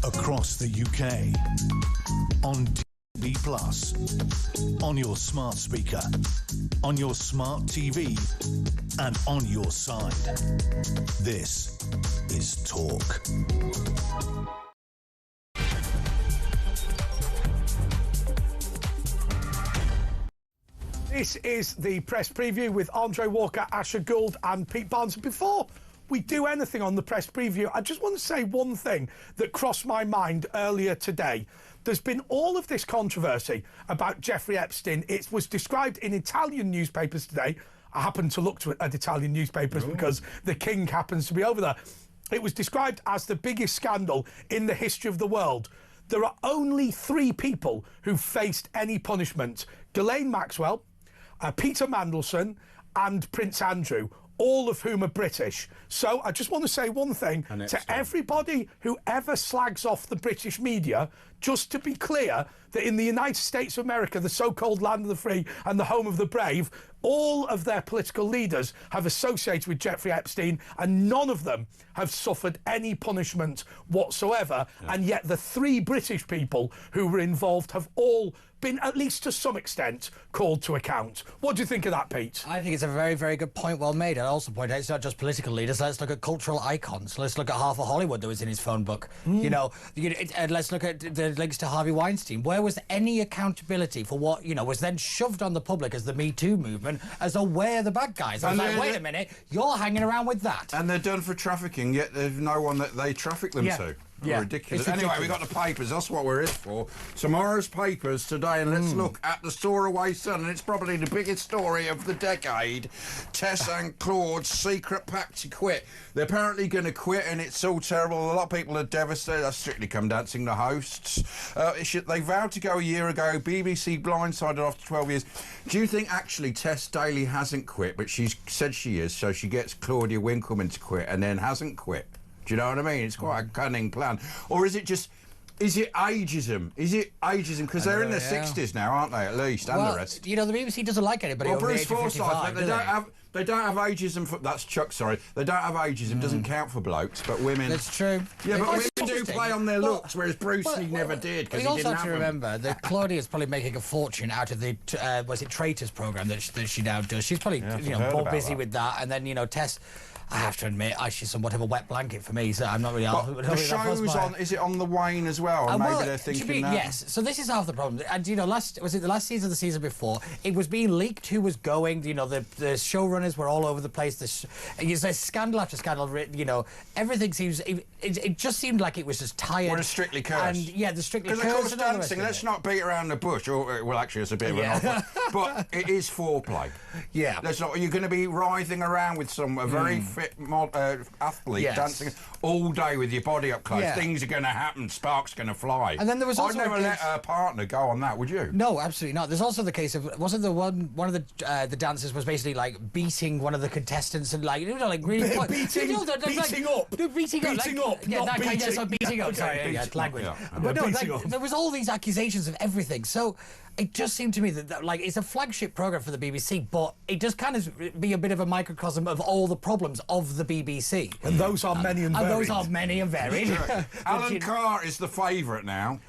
across the UK, on DAB+, on your smart speaker, on your smart TV, and on your side. This is Talk. This is the press preview with Andre Walker, Asher Gould and Pete Barnes. Before we do anything on the press preview, I just want to say one thing that crossed my mind earlier today. There's been all of this controversy about Jeffrey Epstein. It was described in Italian newspapers today. I happen to look at Italian newspapers because the king happens to be over there. It was described as the biggest scandal in the history of the world. There are only 3 people who've faced any punishment. Ghislaine Maxwell, Peter Mandelson and Prince Andrew, all of whom are British. So I just want to say one thing to everybody who ever slags off the British media, just to be clear that in the United States of America, the so-called land of the free and the home of the brave, all of their political leaders have associated with Jeffrey Epstein and none of them have suffered any punishment whatsoever. Yeah. And yet the 3 British people who were involved have all been, at least to some extent, called to account. What do you think of that, Pete? I think it's a very, very good point, well made. I'd also point out it's not just political leaders. Let's look at cultural icons. Let's look at half of Hollywood that was in his phone book. You know, let's look at the links to Harvey Weinstein. Where was any accountability for what, you know, was then shoved on the public as the Me Too movement as though we're the bad guys? I was like, wait a minute, you're hanging around with that. And they're done for trafficking, yet there's no one that they traffic them to. Yeah. Ridiculous. Anyway, we got the papers. That's what we're here for. Tomorrow's papers today, and let's look at the Storeaway Sun, and it's probably the biggest story of the decade. Tess and Claude's secret pact to quit. They're apparently going to quit, and it's all terrible. A lot of people are devastated. That's Strictly Come Dancing, the hosts. They vowed to go a year ago. BBC blindsided after 12 years. Do you think actually Tess Daly hasn't quit, but she's said she is, so she gets Claudia Winkleman to quit and then hasn't quit? Do you know what I mean? It's quite a cunning plan. Or is it just... Is it ageism? Is it ageism? Because they're in their 60s now, aren't they, at least, and the rest? You know, the BBC doesn't like anybody over the age of 55, they don't have ageism for... That's Chuck, sorry. They don't have ageism. Doesn't count for blokes, but women... That's true. Yeah, but women do play on their looks, whereas Bruce Lee never did, because he didn't have them. You also have to remember that Claudia's probably making a fortune out of the, was it Traitors programme that she now does. She's probably, you know, more busy with that. And then, you know, Tess... I have to admit, she's somewhat of a wet blanket for me, so I'm not really... The show's on... Is it on the wane as well? Maybe they're thinking that. Yes, so this is half the problem. And, you know, was it the last season or the season before? It was being leaked who was going. You know, the showrunners were all over the place. There's scandal after scandal, you know. Everything seems... It just seemed like it was just tired. Or a Strictly Curse. And, yeah, the Strictly Curse. Because, of course, dancing, let's not beat around the bush. Or, well, actually, it's a bit of an but it is foreplay. Yeah. You're going to be writhing around with a very fit athlete dancing all day with your body up close. Things are going to happen. Sparks going to fly. And then there was also I'd never let a partner go on that, would you? No, absolutely not. There's also the case of, wasn't the one of the dancers was basically like beating one of the betters and like, you know, like really beating up, not beating up. Sorry, language. But no, there was all these accusations of everything. So it just seemed to me that like it's a flagship program for the BBC, but it just kind of be a bit of a microcosm of all the problems of the BBC. And those are many and varied. And those are many and varied. Alan Carr is the favourite now.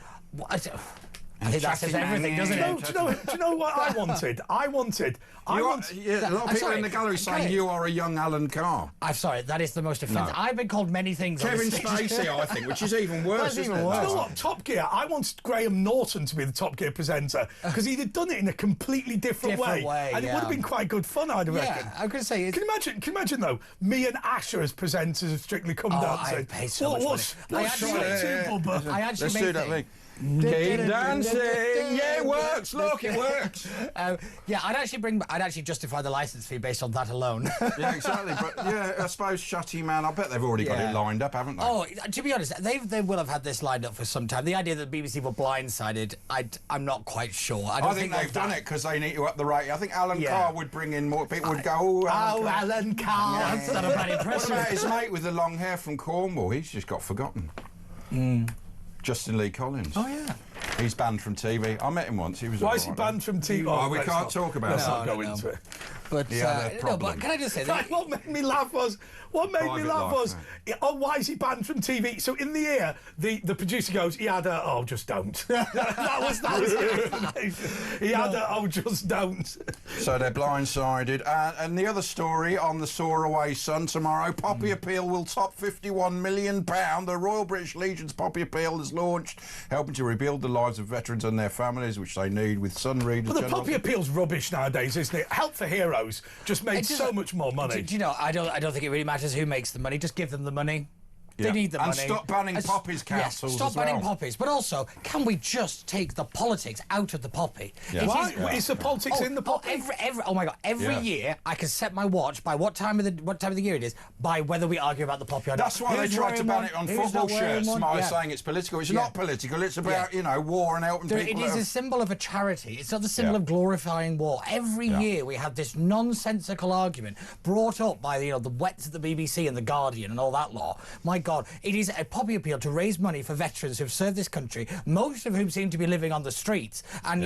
I think that says everything, doesn't it? Do you know what I wanted? A lot of people in the gallery saying you are a young Alan Carr. I'm sorry, that is the most offensive. I've been called many things. Kevin Spacey, I think, which is even worse. Do you know what? Top Gear. I wanted Graham Norton to be the Top Gear presenter because he'd have done it in a completely different way, and it would have been quite good fun, I'd reckon. Yeah, I'm going to say. Can you imagine though? Me and Asher as presenters of Strictly Come Dancing. I'd pay so much money. I actually made Keep dancing. Yeah, it works. Look, it works. Yeah, I'd actually justify the licence fee based on that alone. Yeah, exactly. But yeah, I suppose Shutty Man. I bet they've already got it lined up, haven't they? Oh, to be honest, they will have had this lined up for some time. The idea that the BBC were blindsided, I'm not quite sure. I think they've done it because they need to up the rate. I think Alan Carr would bring in more people. Would go, Alan Carr. That's not a bad impression. What about his mate with the long hair from Cornwall? He's just got forgotten. Justin Lee Collins. Oh, yeah. He's banned from TV. I met him once. He was. Why is he banned from TV? Oh, we can't talk about that. Let's not go into it. But Yeah, no, but can I just say that? Right, what made me laugh was oh, why is he banned from TV? So in the ear, the producer goes, he had a just don't. that was it. He had a just don't. So they're blindsided. And the other story on the Soar Away Sun tomorrow, Poppy Appeal will top £51 million. The Royal British Legion's Poppy Appeal is launched, helping to rebuild the lives of veterans and their families, which they need, with Sun readers. But the Poppy Appeal's rubbish nowadays, isn't it? Help for Heroes just made so much more money. Do you know, I don't think it really matters who makes the money. Just give them the money. They need the money. And stop banning poppies councils stop as well. banning poppies. But also, can we just take the politics out of the poppy? Yeah. Why? Is the politics in the poppy? Oh my God! Every year, I can set my watch by what time of the year it is by whether we argue about the poppy or not. That's why they tried to ban it on football shirts. By saying it's political. It's not political. It's about war and helping people. It is a symbol of a charity. It's not the symbol of glorifying war. Every year we have this nonsensical argument brought up by the wets at the BBC and the Guardian and all that law. My God, it is a Poppy Appeal to raise money for veterans who've served this country, most of whom seem to be living on the streets. And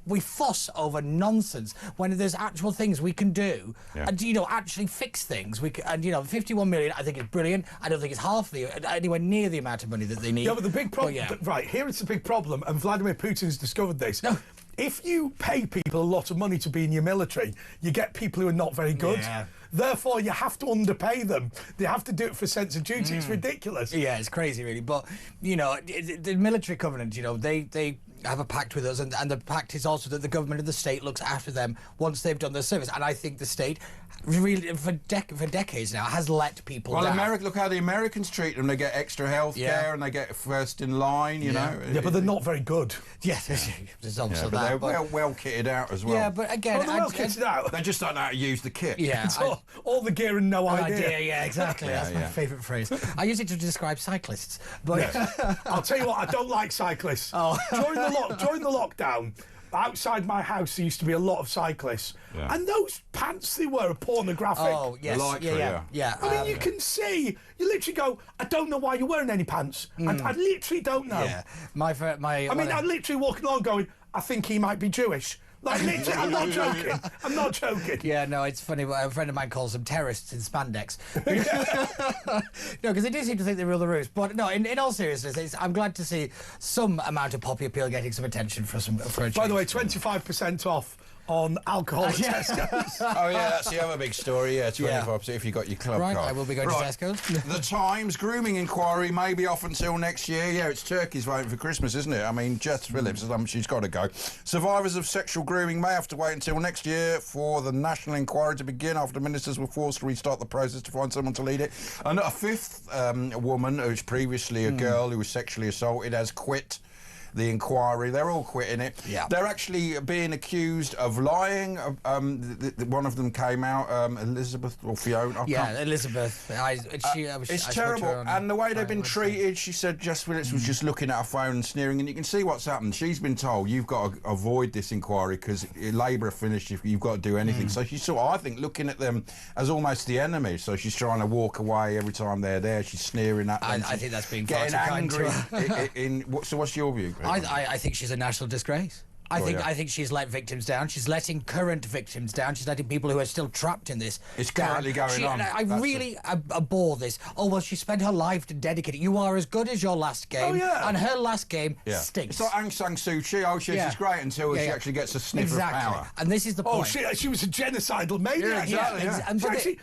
we fuss over nonsense when there's actual things we can do and actually fix things. We can, and 51 million I think is brilliant. I don't think it's anywhere near the amount of money that they need. Yeah, but the big problem, right here is the big problem, and Vladimir Putin's discovered this. No. If you pay people a lot of money to be in your military, you get people who are not very good. Yeah. Therefore, you have to underpay them. They have to do it for a sense of duty. It's ridiculous. Yeah, it's crazy, really. But, the military covenant, they have a pact with us, and the pact is also that the government and the state looks after them once they've done their service. And I think the state, really, for decades now, has let people down. Well, look how the Americans treat them. They get extra health care and they get first in line, you know. Yeah, but they're not very good. Yes, there's also that. They're well kitted out as well. Yeah, but again... they're well kitted out. They just don't know how to use the kit. Yeah. All the gear and no idea. Yeah, exactly. That's my favourite phrase. I use it to describe cyclists. But I'll tell you what, I don't like cyclists. Oh. During the lockdown, outside my house there used to be a lot of cyclists, and those pants they wear are pornographic. Oh yes, yeah. I mean, you can see. You literally go, I don't know why you're wearing any pants. I literally don't know. Yeah, I'm literally walking along going, I think he might be Jewish. Like, literally, I'm not joking. I'm not joking. Yeah, no, it's funny. A friend of mine calls them terrorists in spandex. No, because they do seem to think they rule the roost. But no, in all seriousness, I'm glad to see some amount of Poppy Appeal getting some attention for a change. By the way, 25% off on alcohol at Tesco's. Oh yeah, that's the other big story. Yeah, 25% if you got your club card. I will be going to Tesco's. The Times grooming inquiry may be off until next year. Yeah, it's turkeys voting for Christmas, isn't it? I mean, Jess Phillips, she's got to go. Survivors of sexual grooming may have to wait until next year for the national inquiry to begin, after ministers were forced to restart the process to find someone to lead it. And a fifth woman, who's previously a girl who was sexually assaulted, has quit the inquiry. They're all quitting it. Yeah. They're actually being accused of lying. One of them came out, Elizabeth or Fiona. Elizabeth. It's terrible. And the way they've been treated, she said Jess Phillips was just looking at her phone and sneering, and you can see what's happened. She's been told, you've got to avoid this inquiry because Labour are finished if you've got to do anything. So she's sort of, I think, looking at them as almost the enemy. So she's trying to walk away every time they're there. She's sneering at them. I think that's being getting angry. So what's your view? I think she's a national disgrace. I think she's let victims down. She's letting current victims down. She's letting people who are still trapped in this. It's currently going on. I really abhor this. Oh, well, she spent her life to dedicate it. You are as good as your last game. Oh, yeah. And her last game stinks. It's like Aung San Suu Kyi. Oh, she's great until she actually gets a sniff of power. And this is the point. Oh, she was a genocidal maniac.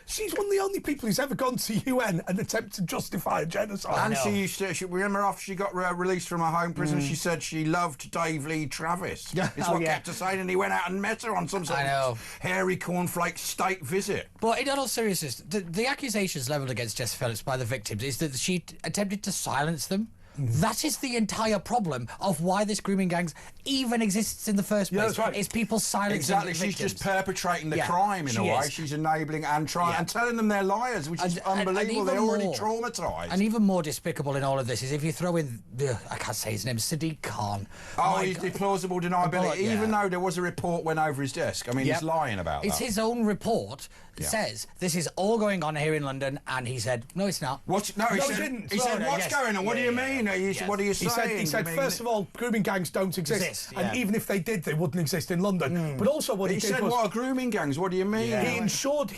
She's one of the only people who's ever gone to UN and attempted to justify a genocide. And she used to, remember after she got released from her home prison, she said she loved Dave Lee Travis. It's what kept her saying, and he went out and met her on some sort of hairy cornflake state visit. But in all seriousness, the accusations levelled against Jess Phillips by the victims is that she attempted to silence them. That is the entire problem of why this grooming gangs even exists in the first place. Yeah, that's right. It's people silencing Exactly, she's just perpetrating the crime in a way. She's enabling and trying and telling them they're liars, which is unbelievable. They're already traumatised. And even more despicable in all of this is if you throw in, I can't say his name, Sadiq Khan. Oh, he's plausible deniability, even though there was a report went over his desk. I mean, he's lying about that. It's his own report says this is all going on here in London, and he said, no, it's not. He said, what's going on? What do you mean? mean? What are you saying? He said, first of all, grooming gangs don't exist. And even if they did, they wouldn't exist in London. But also what he did said, was... what are grooming gangs? What do you mean? He ensured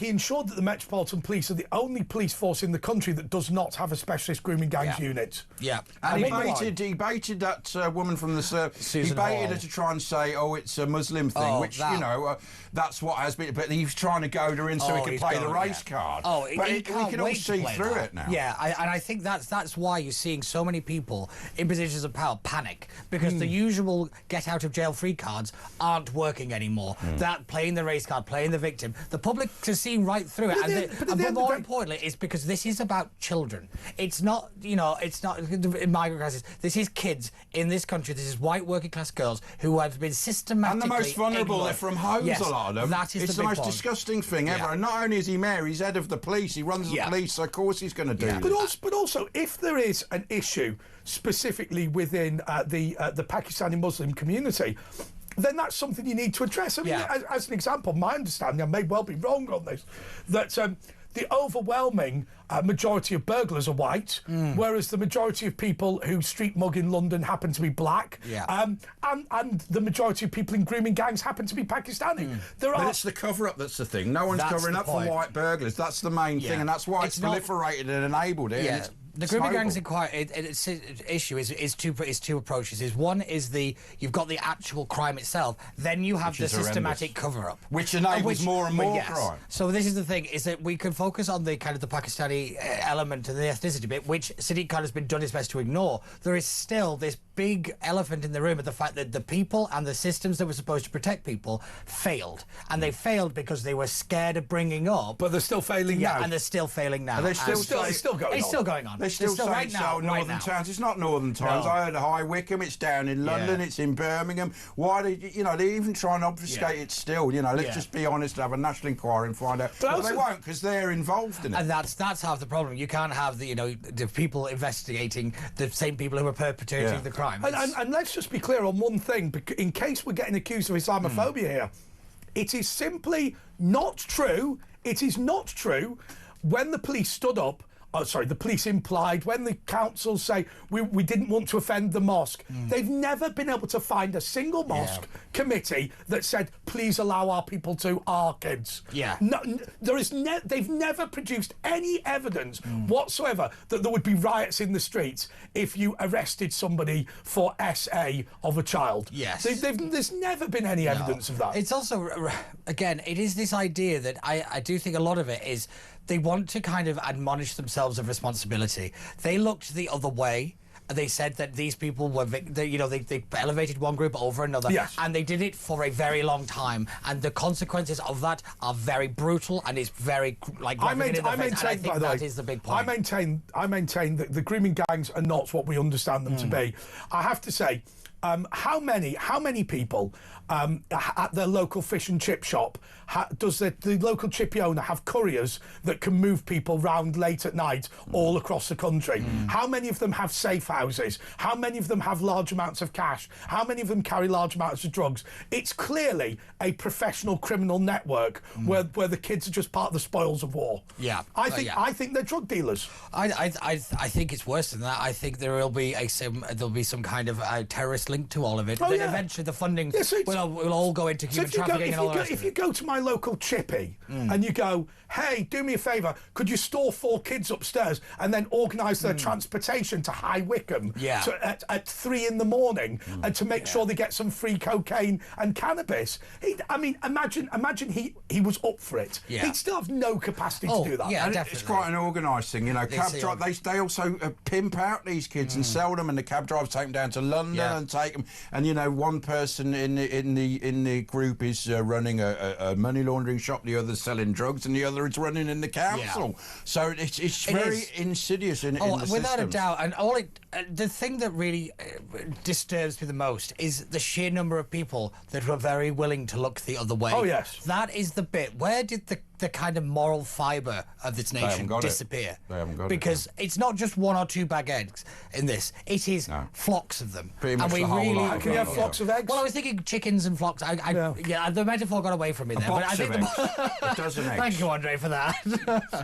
that the Metropolitan Police are the only police force in the country that does not have a specialist grooming gangs unit. Yeah. And he baited that woman from the service. He baited her to try and say, it's a Muslim thing, which, that's what has been... But he's trying to goad her in so he can play the race card. But we can all see through it now. Yeah, and I think that's why you're seeing so many people in positions of power panic, because the usual get-out-of-jail-free cards aren't working anymore. That playing the race card, playing the victim, the public is seeing right through it. But more importantly, it's because this is about children. It's not, it's not migrant crisis. This is kids in this country. This is white working-class girls who have been systematically and the most vulnerable. ignored. They're from homes, yes, a lot of them. That is it's the most disgusting thing ever. And not only is he mayor, he's head of the police. He runs the police, so of course he's going to do that. But also, if there is an issue specifically within the Pakistani Muslim community, then that's something you need to address. I mean, as an example, my understanding, I may well be wrong on this, that the overwhelming majority of burglars are white, whereas the majority of people who street mug in London happen to be black, and the majority of people in grooming gangs happen to be Pakistani. But it's the cover-up that's the thing. No one's covering up for white burglars. That's the main thing, and that's why it's proliferated and enabled it. Yeah. The grooming gangs issue is two approaches. One is you've got the actual crime itself, then you have the systematic cover-up, which enables more and more crime. So this is the thing: is that we can focus on the kind of the Pakistani element and the ethnicity bit, which Sadiq Khan has been done his best to ignore. There is still this big elephant in the room of the fact that the people and the systems that were supposed to protect people failed, and they failed because they were scared of bringing up. But they're still failing now. And they're still failing now. It's still going on. It's still going on. They still say right now, Northern Towns. It's not Northern Towns. I heard High Wycombe. It's down in London. It's in Birmingham. Why do they even try and obfuscate it still? Let's just be honest, have a national inquiry and find out. But they won't, because they're involved in it. And that's half the problem. You can't have the people investigating the same people who are perpetrating the crime. And let's just be clear on one thing, in case we're getting accused of Islamophobia here. It is simply not true. It is not true. When the police stood up, the police implied, when the councils say we didn't want to offend the mosque, they've never been able to find a single mosque committee that said, please allow our people to our kids. No, they've never produced any evidence whatsoever that there would be riots in the streets if you arrested somebody for SA of a child. There's never been any evidence of that. It's also, again, it is this idea that I do think a lot of it is they want to kind of admonish themselves of responsibility. They looked the other way. They said that these people were, they elevated one group over another, and they did it for a very long time. And the consequences of that are very brutal, and it's very I maintain, by the way, that is the big point. I maintain that the grooming gangs are not what we understand them to be. I have to say, how many people at their local fish and chip shop does the local chippy owner have couriers that can move people round late at night all across the country? How many of them have safe houses? How many of them have large amounts of cash? How many of them carry large amounts of drugs? It's clearly a professional criminal network where the kids are just part of the spoils of war. I think they're drug dealers. I think it's worse than that. I think there'll be some kind of terrorist link to all of it. Eventually the funding will all go into human trafficking and all the rest of it. If you go to my local chippy and you go, hey, do me a favour, could you store 4 kids upstairs and then organise their transportation to High Wycombe at 3 in the morning and to make sure they get some free cocaine and cannabis? Imagine he was up for it. He'd still have no capacity to do that. Definitely. It's quite an organised thing, they also pimp out these kids and sell them, and the cab drivers take them down to London and take them. And one person in the group is running a money laundering shop, the other's selling drugs, and the other is running in the council. So it's very insidious in the without system. a doubt. And the thing that really disturbs me the most is the sheer number of people that were very willing to look the other way. Oh yes, that is the bit. Where did the the kind of moral fibre of this nation disappear. They haven't got it. Because it's not just one or two bag eggs in this. It is flocks of them. Pretty much the whole lot. Can you have flocks of eggs? Well, I was thinking chickens and flocks. The metaphor got away from me there. Box of eggs. A dozen eggs. Thank you, Andre, for that.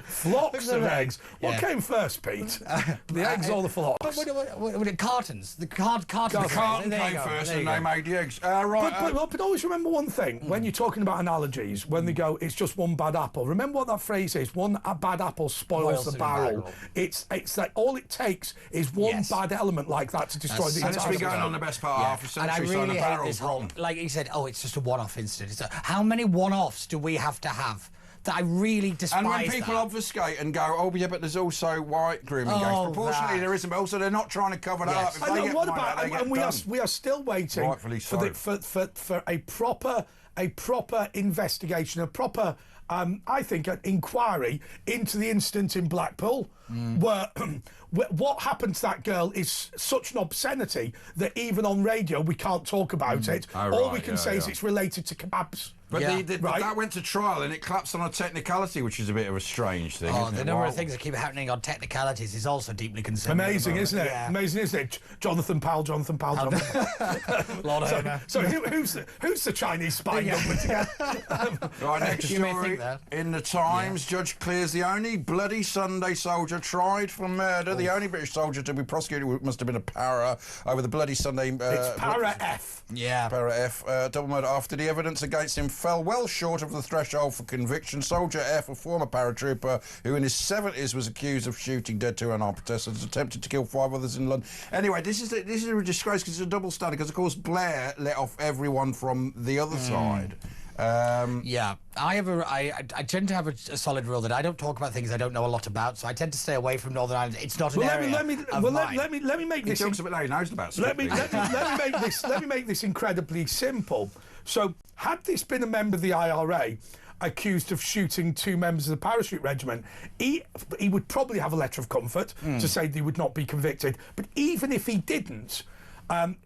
Flocks of eggs. What came first, Pete? The eggs or the flocks? What cartons. The cartons. The carton came first and they made the eggs. Right. But always remember one thing. When you're talking about analogies, when they go, it's just one bad apple. Remember what that phrase is. One bad apple spoils the barrel. It's like all it takes is one bad element like that to destroy the entire. And it's been going on the best part of half a century. And I really hate this whole, like you said, it's just a one-off incident. How many one-offs do we have to have? That I really despise. And when people obfuscate and go, oh yeah, but there's also white grooming gangs. Proportionally, there isn't, but also they're not trying to cover that up. If they get what about? And we are still waiting for a proper investigation, a proper. I think an inquiry into the incident in Blackpool, where what happened to that girl is such an obscenity that even on radio we can't talk about it. All we can say is it's related to kebabs. But that went to trial and it collapsed on a technicality, which is a bit of a strange thing. The number of things that keep happening on technicalities is also deeply concerning. Amazing, isn't it? Yeah. Amazing, isn't it? Jonathan Powell. Lord Homer. So who's the Chinese spy government again? Right, next story in the Times. Judge clears the only bloody Sunday soldier tried for murder. The only British soldier to be prosecuted must have been a para over the bloody Sunday. It's para F. Yeah. Para F. Double murder after the evidence against him fell well short of the threshold for conviction. Soldier F, a former paratrooper who in his 70s was accused of shooting dead 2.5 protesters, attempted to kill 5 others in London. Anyway, this is a disgrace because it's a double standard. Because of course Blair let off everyone from the other side. I tend to have a solid rule that I don't talk about things I don't know a lot about, so I tend to stay away from Northern Ireland. It's not an area of mine. Let me make this. He talks about how he knows about. Let me make this incredibly simple. So, had this been a member of the IRA accused of shooting 2 members of the parachute regiment, he would probably have a letter of comfort to say that he would not be convicted. But even if he didn't,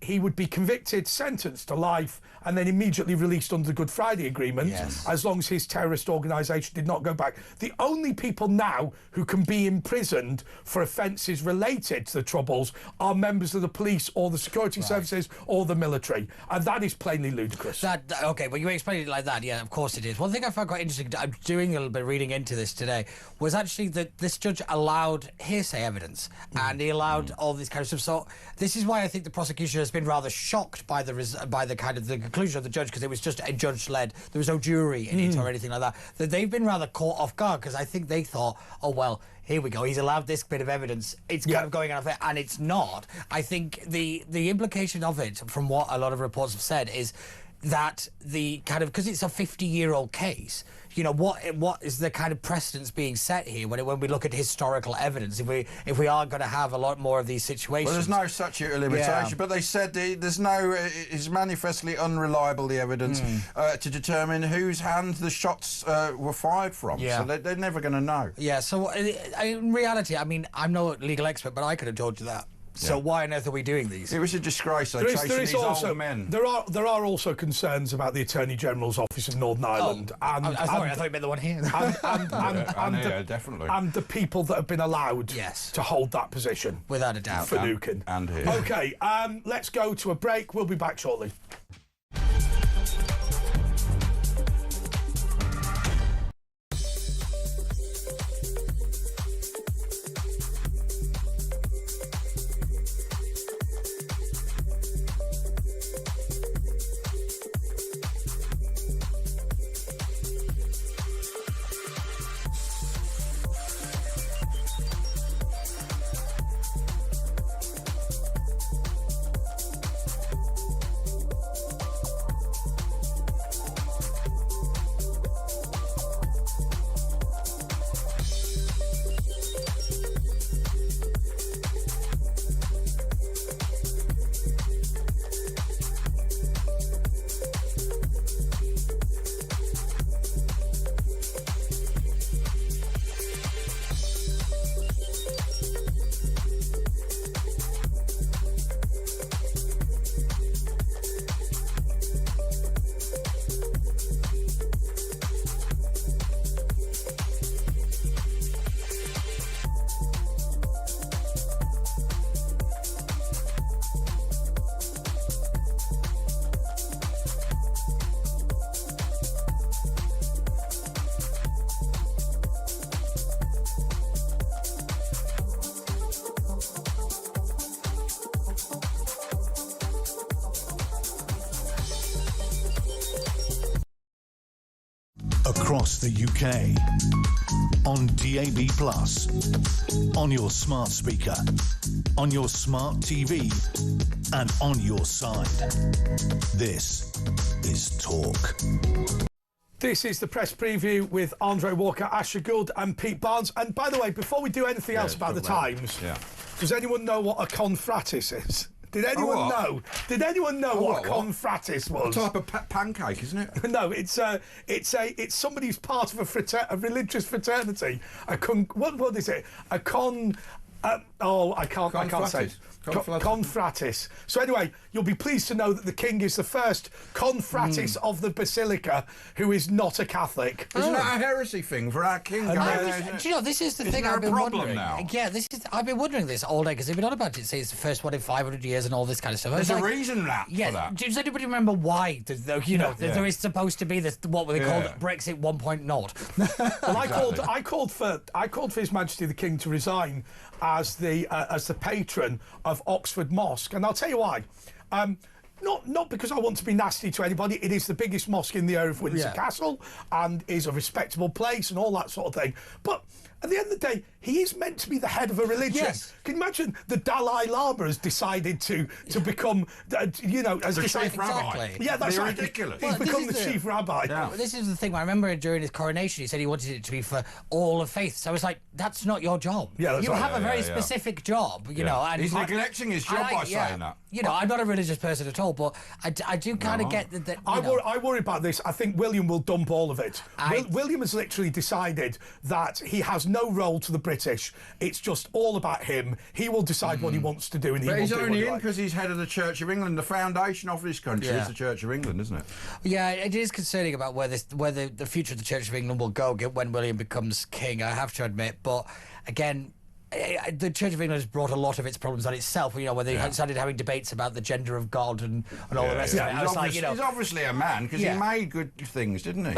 he would be convicted, sentenced to life, and then immediately released under the Good Friday Agreement, as long as his terrorist organisation did not go back. The only people now who can be imprisoned for offences related to the Troubles are members of the police or the security services or the military, and that is plainly ludicrous. Okay, well, you explained it like that. Yeah, of course it is. One thing I found quite interesting, I'm doing a little bit of reading into this today, was actually that this judge allowed hearsay evidence, and he allowed all this kind of stuff. So this is why I think the prosecution has been rather shocked by the kind of the conclusion of the judge, because it was just a judge-led. There was no jury in it or anything like that. That they've been rather caught off guard, because I think they thought, oh well, here we go. He's allowed this bit of evidence. It's kind of going out of it, and it's not. I think the implication of it, from what a lot of reports have said, is that the kind of, because it's a 50-year-old case, you know, what is the kind of precedence being set here when we look at historical evidence? If we are going to have a lot more of these situations, well, there's no statute of limitation. But they said there's no. It's manifestly unreliable, the evidence to determine whose hand the shots were fired from. So they're never going to know. Yeah. So in reality, I mean, I'm no legal expert, but I could have told you that. So why on earth are we doing these? It was a disgrace. Chasing these old men. There are also concerns about the Attorney General's office in Northern Ireland. I thought you meant the one here. Definitely. And the people that have been allowed to hold that position. Without a doubt. For Nukin. And here. Okay, let's go to a break. We'll be back shortly. across the UK, on DAB+, on your smart speaker, on your smart TV, and on your side. This is Talk. This is the press preview with Andre Walker, Asher Gould and Pete Barnes. And by the way, before we do anything else about the Times, does anyone know what a confratis is? Did anyone know? Did anyone know what a confratis was? A type of pancake, isn't it? No, it's somebody who's part of a religious fraternity. What is it? I can't say. Confratis. So anyway, you'll be pleased to know that the King is the first confratis of the Basilica who is not a Catholic. Isn't that a heresy thing for our King? Do you know, this is the thing I've been wondering. Now? Yeah, I've been wondering this all day because they've been on about it. Say it's the first one in 500 years and all this kind of stuff. There's a reason for that. Does anybody remember why? There is supposed to be this what they call Brexit 1.0. Well, I called for His Majesty the King to resign as the patron of Oxford Mosque, and I'll tell you why. Not because I want to be nasty to anybody. It is the biggest mosque in the area of Windsor Castle and is a respectable place and all that sort of thing. But at the end of the day, he is meant to be the head of a religion. Yes. Can you imagine the Dalai Lama has decided to become, as the chief rabbi? Yeah, that's ridiculous. He's become the chief rabbi. Yeah. This is the thing. I remember during his coronation, he said he wanted it to be for all of faith. So I was like, that's not your job. Yeah, you have a very specific job, you know. And he's neglecting his job by saying that. I'm not a religious person at all, but I do kind of get that. I worry about this. I think William will dump all of it. William has literally decided that he has no role to the British. It's just all about him. He will decide what he wants to do, and he's only in because he's head of the Church of England. The foundation of this country is the Church of England, isn't it? Yeah, it is concerning about where the future of the Church of England will go when William becomes king. I have to admit, but again, the Church of England has brought a lot of its problems on itself. When they started having debates about the gender of God and all the rest of it. I was he's obviously a man because he made good things, didn't he?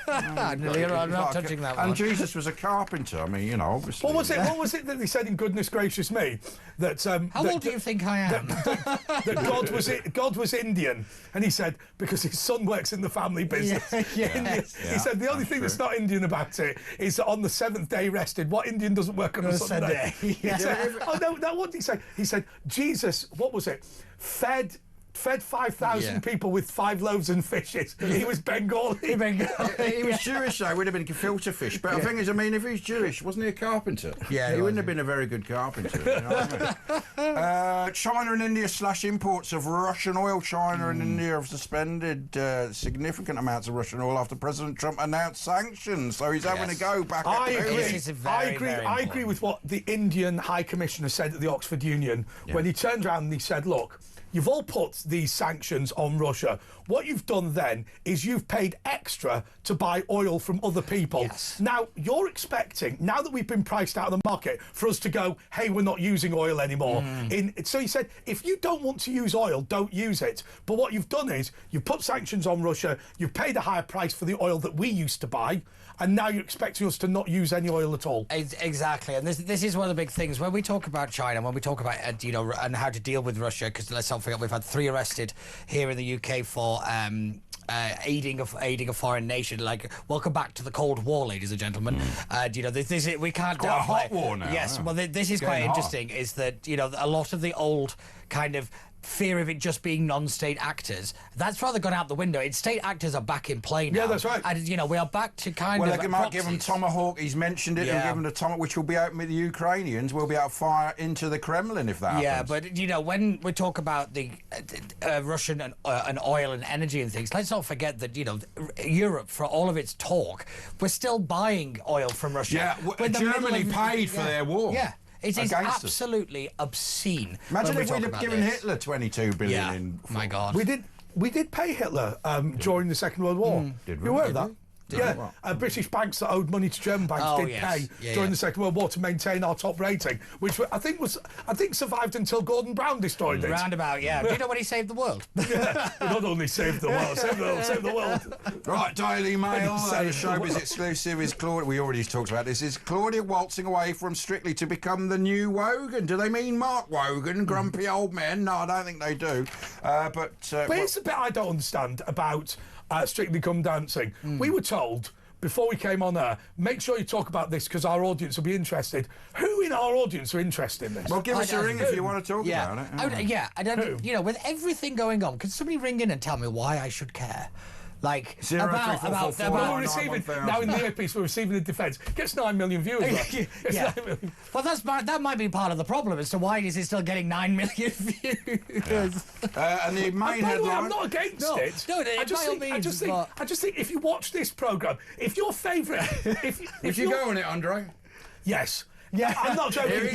I'm not touching that one. And Jesus was a carpenter. I mean, obviously. What was it that they said in Goodness Gracious Me? That how old do you think I am? That God was Indian, and he said because his son works in the family business. He said the only thing that's not Indian about it is that on the seventh day rested. What Indian doesn't work on a Sunday? What did he say? He said Jesus, what was it? Fed 5,000 people with 5 loaves and fishes. He was Bengali. He was Jewish, though. Would have been filter fish. But the thing is, if he's Jewish, wasn't he a carpenter? Yeah, he wouldn't have been a very good carpenter. You know what I mean? China and India slash imports of Russian oil. China and India have suspended significant amounts of Russian oil after President Trump announced sanctions. So he's having to go back. I agree with what the Indian High Commissioner said at the Oxford Union when he turned around and he said, look, you've all put these sanctions on Russia. What you've done then is you've paid extra to buy oil from other people. Yes. Now, you're expecting, now that we've been priced out of the market, for us to go, hey, we're not using oil anymore. So he said, if you don't want to use oil, don't use it. But what you've done is you've put sanctions on Russia, you've paid a higher price for the oil that we used to buy, and now you're expecting us to not use any oil at all. Exactly, and this is one of the big things when we talk about China, when we talk about and how to deal with Russia. Because let's not forget, we've had 3 arrested here in the UK for aiding a foreign nation. Like, welcome back to the Cold War, ladies and gentlemen. We can't quite a hot war now. Yes, well, this is quite interesting. Is that a lot of the old kind of fear of it just being non-state actors, that's rather gone out the window. State actors are back in play now. Yeah, that's right. And we are back to kind of. Well, they might give them Tomahawk. He's mentioned it. And give them the Tomahawk, which will be out with the Ukrainians. Will be able to fire into the Kremlin if that happens. Yeah, but when we talk about the Russian and oil and energy and things, let's not forget that Europe, for all of its talk, we're still buying oil from Russia. Yeah, Germany paid for their war. Yeah. It is absolutely obscene. Imagine if we'd have given Hitler 22 billion in. My God. We did pay Hitler during the Second World War. Did we? You aware of that? British banks that owed money to German banks did pay during the Second World War to maintain our top rating, which I think survived until Gordon Brown destroyed it. Roundabout, yeah. Do you know when he saved the world? Yeah, we not only saved the world, saved the world. Right, Daily Mail. The showbiz exclusive is Claudia. We already talked about this. Is Claudia waltzing away from Strictly to become the new Wogan? Do they mean Mark Wogan, grumpy old men? No, I don't think they do. But here's the bit I don't understand about Strictly Come Dancing. We were told before we came on air, make sure you talk about this because our audience will be interested. Who in our audience are interested in this? Well, give us a ring if you want to talk about it. I don't, you know, with everything going on, can somebody ring in and tell me why I should care? Like, about we're receiving, now in the earpiece, we're receiving a defence. Gets 9 million viewers. Yeah. Well, that might be part of the problem as to why is it still getting 9 million views. And the main headline... I'm not against it. No, I just think if you watch this programme, if your favourite... if you go on it, Andre? Yes. Yeah, I'm not joking. Here we go.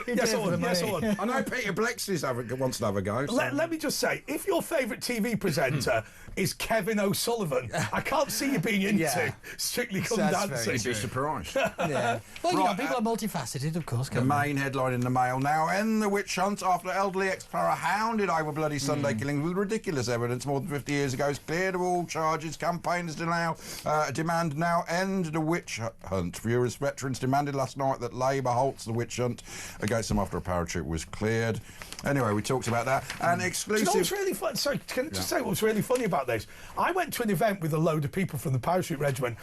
Yes, on. I know Peter Blexley's wants to have a go. So. Let me just say, if your favourite TV presenter is Kevin O'Sullivan, I can't see you being into Strictly Come Dancing. You'd be surprised. Well, you know, people are multifaceted, of course. The main headline in the Mail now: end the witch hunt after elderly ex-para hounded over bloody Sunday killings with ridiculous evidence more than 50 years ago is cleared of all charges. Campaigners demand now end the witch hunt. Viewers, veterans demanded last night that Labour halts the witch hunt against them after a paratroop was cleared. Anyway, we talked about that. And exclusive... Do you know what's really funny? Sorry, can I just say what's really funny about this? I went to an event with a load of people from the Parachute Regiment,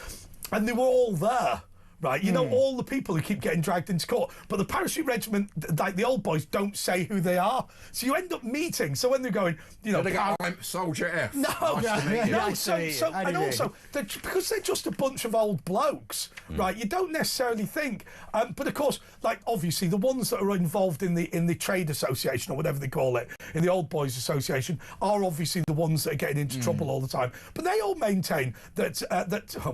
and they were all there. Right, you know, all the people who keep getting dragged into court, but the Parachute Regiment, like the old boys, don't say who they are. So you end up meeting. So when they're going, you know, I'm Soldier F. No, nice so and also because they're just a bunch of old blokes, right? You don't necessarily think, but of course, like obviously the ones that are involved in the trade association or whatever they call it, in the old boys association, are obviously the ones that are getting into trouble all the time. But they all maintain that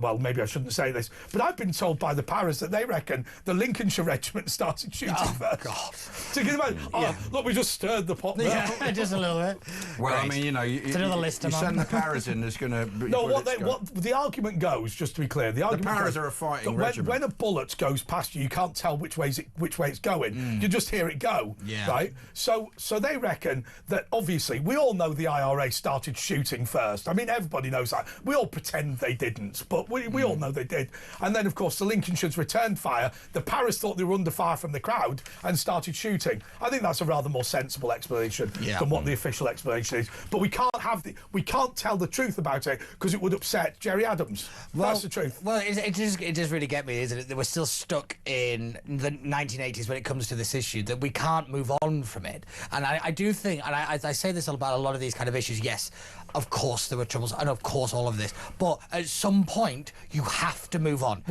well, maybe I shouldn't say this, but I've been told by the Paras that they reckon the Lincolnshire Regiment started shooting first. God. So you can imagine, look, we just stirred the pot there. Yeah, just a little bit. Well, I mean, you know, you send the Paras in, there's going to be... No, what the argument goes, just to be clear, the Paras are a fighting regiment. When a bullet goes past you, you can't tell which way it's going. You just hear it go, right? So they reckon that, obviously, we all know the IRA started shooting first. I mean, everybody knows that. We all pretend they didn't, but we all know they did. And then, of course, the Lincolnshire's returned fire. The Paras thought they were under fire from the crowd and started shooting. I think that's a rather more sensible explanation than what the official explanation is. But we can't tell the truth about it because it would upset Jerry Adams. That's the truth. Well, it does really get me, isn't it? That we're still stuck in the 1980s when it comes to this issue, that we can't move on from it. And I do think, and I say this about a lot of these kind of issues, yes, of course there were troubles, and of course all of this, but at some point you have to move on.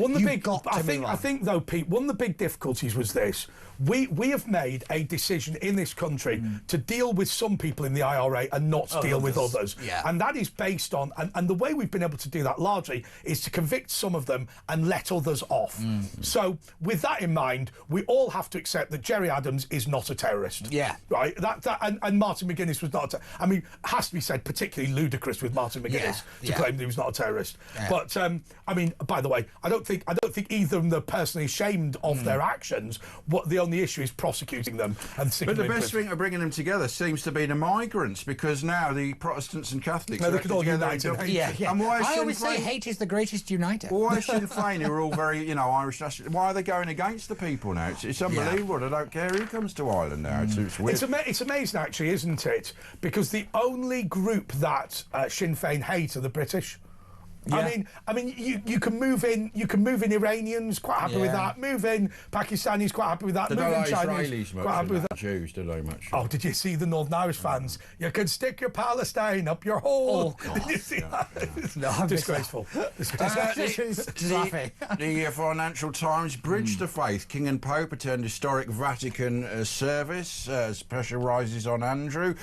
I think though, Pete, one of the big difficulties was this. We have made a decision in this country to deal with some people in the IRA and not deal with others. Yeah. And that is based on, and the way we've been able to do that largely is to convict some of them and let others off. So with that in mind, we all have to accept that Jerry Adams is not a terrorist. Yeah. Right? And Martin McGuinness was not it has to be said, particularly ludicrous with Martin McGuinness to claim that he was not a terrorist. Yeah. But, I mean, by the way, I don't think either of them are personally ashamed of their actions. What the only issue is prosecuting them and sticking them in prison. But the best thing of bringing them together seems to be the migrants, because now the Protestants and Catholics are all unite in hate. And why I always say hate is the greatest uniter. Well, why is Sinn Féin, who are all very, you know, Irish, why are they going against the people now? It's unbelievable. They don't care who comes to Ireland now. It's weird. It's amazing, actually, isn't it? Because the only group that Sinn Féin hate are the British. Yeah. I mean, you can move in Iranians, quite happy with that. Move in Pakistanis, quite happy with that. They move don't in Chinese, Israelis much, quite happy with that. Jews, do they much? Oh, did you see the Northern Irish fans? You can stick your Palestine up your hole. Oh, God. Did you see that? No, disgraceful. The Financial Times, bridge to faith. King and Pope attend historic Vatican service as pressure rises on Andrew.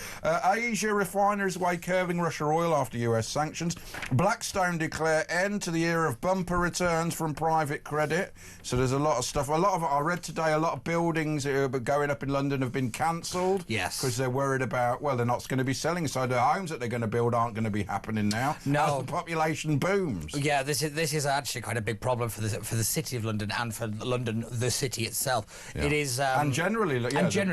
Asia refiners weigh curbing Russia oil after US sanctions. Blackstone declare end to the era of bumper returns from private credit. So there's a lot of stuff. I read today a lot of buildings that are going up in London have been cancelled. Yes. Because they're worried about, well, they're not going to be selling, so the homes that they're going to build aren't going to be happening now. No. As the population booms. Yeah, this is actually quite a big problem for the city of London and for London, the city itself. Yeah. It is, and generally,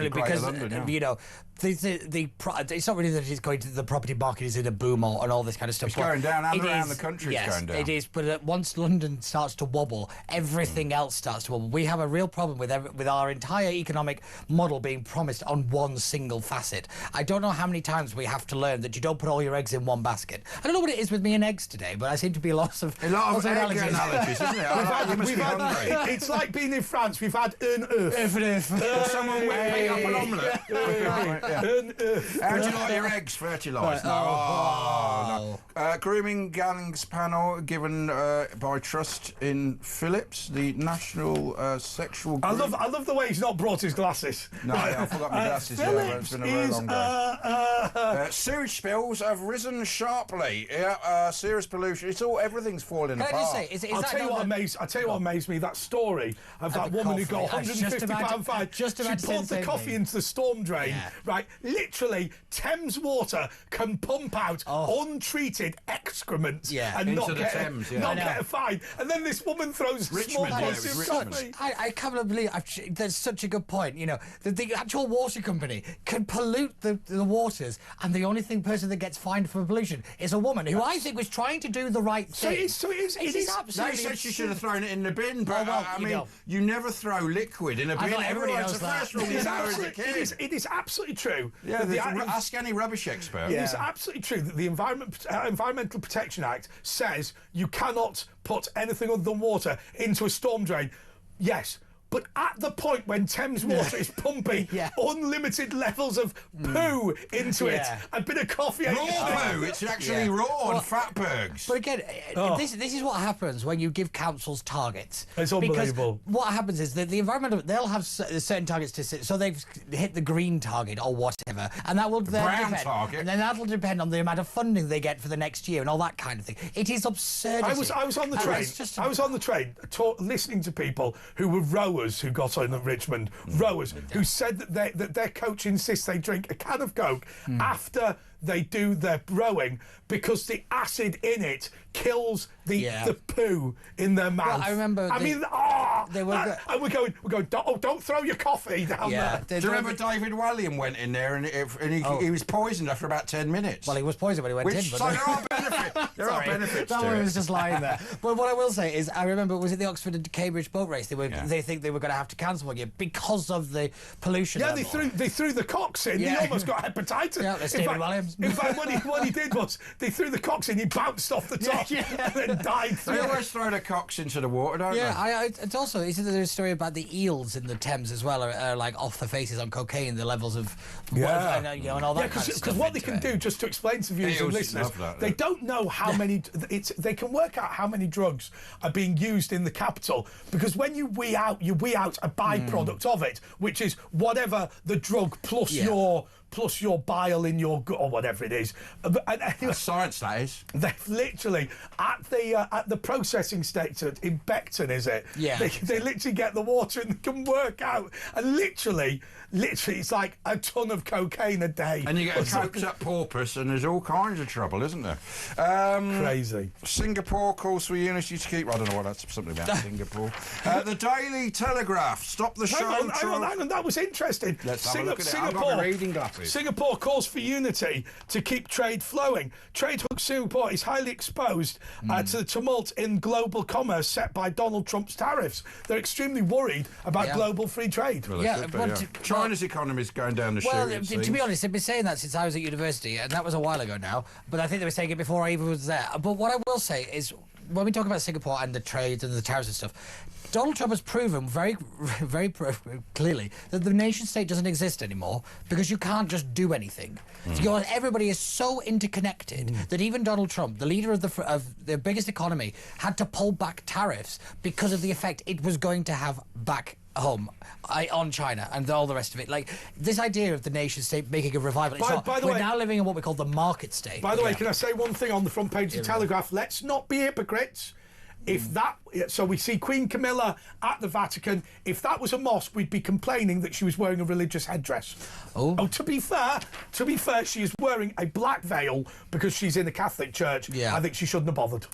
because London, you know, it's not really that it's going to the property market is in a boom and all this kind of stuff. It's going down and around the country. Yes, it's going down. It is. But once London starts to wobble, everything else starts to wobble. We have a real problem with our entire economic model being promised on one single facet. I don't know how many times we have to learn that you don't put all your eggs in one basket. I don't know what it is with me and eggs today, but I seem to be lots of egg analogies, isn't it? It's like being in France. We've had un œuf. Someone whip me up an omelette. How do you like your eggs fertilised? No. Grooming gangs panel given by Trust in Phillips, the National Sexual. I love the way he's not brought his glasses. No, I forgot my glasses. It's been a very long day. Sewage spills have risen sharply. Serious pollution. Everything's falling apart. Can I just say, I'll tell you what amazed me. That story of that woman who got £150 fine. She poured the coffee into the storm drain. Right, literally, Thames Water can pump out untreated excrements and into not get a fine. And then this woman throws a small portion of coffee. I can't believe that's such a good point. You know, the actual water company can pollute the waters, and the only person that gets fined for pollution is a woman who I think was trying to do the right thing. It is absolutely. They said she should have thrown it in the bin, but you never throw liquid in a bin. Everyone knows that. It is absolutely true. Yeah, ask any rubbish expert. It is absolutely true that the Environmental Protection Act says you cannot put anything other than water into a storm drain. Yes. But at the point when Thames Water is pumping unlimited levels of poo into it, a bit of coffee... Raw poo! It's actually raw and fatbergs. But again, this is what happens when you give councils targets. It's unbelievable. Because what happens is that the environmental... They'll have certain targets to sit, so they've hit the green target or whatever, and that will then depend... target. And then that'll depend on the amount of funding they get for the next year and all that kind of thing. It is absurd. I was on the train. I was on the train listening to people who were rowers who got on at Richmond, rowers who said that their coach insists they drink a can of Coke after they do their rowing because the acid in it kills the poo in their mouth. Well, I remember. And we're going. Don't throw your coffee down there. Do you remember David Walliam went in there and he was poisoned after about 10 minutes? Well, he was poisoned when he went in. So there are benefits. There are benefits. That one was just lying there. But what I will say is, I remember was it the Oxford and Cambridge boat race? They think they were going to have to cancel one year because of the pollution. Yeah, they threw the cocks in. He almost got hepatitis. Yeah, that's David Walliams. In fact, what he did was they threw the cocks in. He bounced off the top and then died. They always throw the cocks into the water, don't they? It's also isn't there a story about the eels in the Thames as well are like off the faces on cocaine, the levels of and all that kind of stuff. Because what they can do, just to explain to viewers and listeners, they don't know how many. They can work out how many drugs are being used in the capital because when you wee out a byproduct of it, which is whatever the drug plus your bile in your gut or whatever it is. That's science, that is. They've literally at the processing station in Beckton, is it? Yeah. They literally get the water and they can work out, and literally it's like a ton of cocaine a day. And you get a coked up porpoise, and there's all kinds of trouble, isn't there? Crazy. Singapore calls for unity to keep. I don't know what that's something about Singapore. The Daily Telegraph. Stop the show. Hang on. That was interesting. Let's have a look at it. I've got my reading glasses. Singapore calls for unity to keep trade flowing. Trade hook Singapore is highly exposed to the tumult in global commerce set by Donald Trump's tariffs. They're extremely worried about global free trade. Well, China's economy is going down the chute. Well, to be honest, they've been saying that since I was at university, and that was a while ago now. But I think they were saying it before I even was there. But what I will say is, when we talk about Singapore and the trade and the tariffs and stuff, Donald Trump has proven very, very clearly that the nation state doesn't exist anymore because you can't just do anything. Everybody is so interconnected that even Donald Trump, the leader of the biggest economy, had to pull back tariffs because of the effect it was going to have back home on China and all the rest of it. Like this idea of the nation state making a revival. We're now living in what we call the market state. By the way, can I say one thing on the front page of the Telegraph? Let's not be hypocrites. So we see Queen Camilla at the Vatican. If that was a mosque, we'd be complaining that she was wearing a religious headdress. To be fair, she is wearing a black veil because she's in a Catholic church. I think she shouldn't have bothered.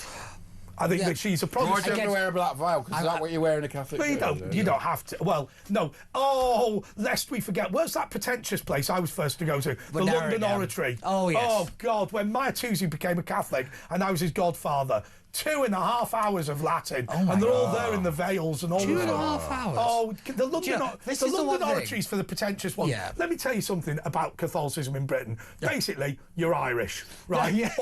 I think that she's a Why Protestant. do you have to wear a black veil? Because is that what you wear in a Catholic Well, church? you don't have to. Well, no. Oh, lest we forget, where's that pretentious place I was first to go to? The London Oratory. Oh, yes. Oh, God, when Maya Toosey became a Catholic and I was his godfather, 2.5 hours of Latin, and they're all there in the veils and all. 2.5 hours. Oh, the London, this the is the London one Oratories for the pretentious ones. Yeah. Let me tell you something about Catholicism in Britain. Basically, you're Irish, right? Yeah.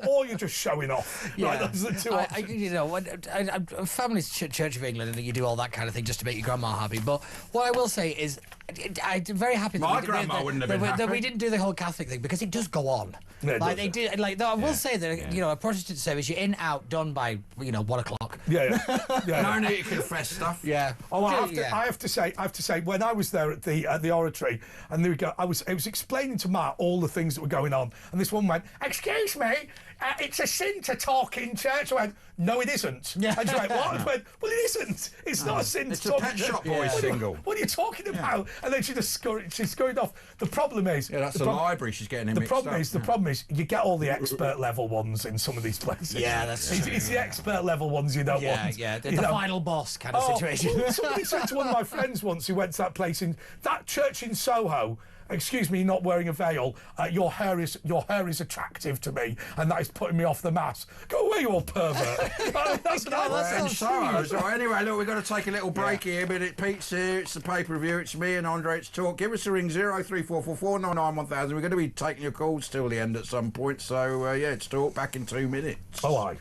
Or you're just showing off. Right, those are the two options. Family's Church of England, and you do all that kind of thing just to make your grandma happy. But what I will say is, I'm very happy that My grandma wouldn't have been that happy. we didn't do the whole Catholic thing, because it does go on. Yeah, it like does. they did, like I will say that a Protestant service, you're in, out, done by 1 o'clock. Yeah. No need to confess stuff. Yeah. Oh, I have to say, when I was there at the oratory, and there we go, I was explaining to Matt all the things that were going on, and this woman went, "Excuse me, it's a sin to talk in church." I went, "No, it isn't." Yeah. And she went, "What?" I went, "Well, it isn't. It's not a sin It's to a talk Pet in church." Shop Boys single. What are you talking about? And then she just scurried off. The problem is, Yeah, that's the library she's getting in the mixed problem up. is, the problem is, you get all the expert level ones in some of these places. Yeah, that's true. It's the expert level ones you don't want. The You know? final boss kind of situation. Well, somebody said to one of my friends once who went to that place in that church in Soho, "Excuse me, not wearing a veil. Your hair is attractive to me, and that is putting me off the mass." Go away, you old pervert. That's And so anyway, look, we've got to take a little break here, but Pete's here, it's the pay-per-view, it's me and Andre, it's Talk. Give us a ring, 03444991000. We're going to be taking your calls till the end at some point, so it's Talk, back in 2 minutes. Oh, aye.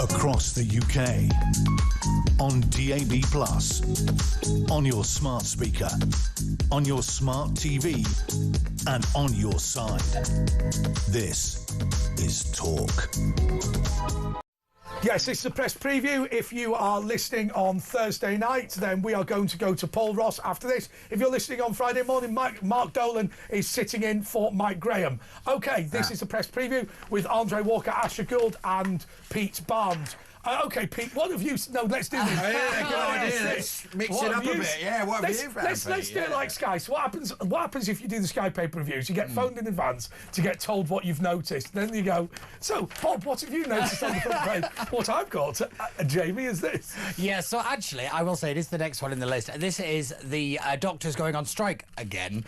Across the UK, on DAB+, on your smart speaker, on your smart TV, and on your side. This is Talk. Yes, it's the press preview. If you are listening on Thursday night, then we are going to go to Paul Ross after this. If you're listening on Friday morning, Mark Dolan is sitting in for Mike Graham. OK, this is the press preview with Andre Walker, Asher Gould and Pete Barnes. OK, Pete, what have you... No, let's do this. Good idea. Let's mix it up a bit. Yeah, what have you found, Let's do it like Sky. So what happens if you do the Sky paper reviews? You get phoned in advance to get told what you've noticed. Then you go, "So, Bob, what have you noticed on the front page?" What I've got, Jamie, is this. Yeah, so actually, I will say it is the next one in the list. This is the doctors going on strike again.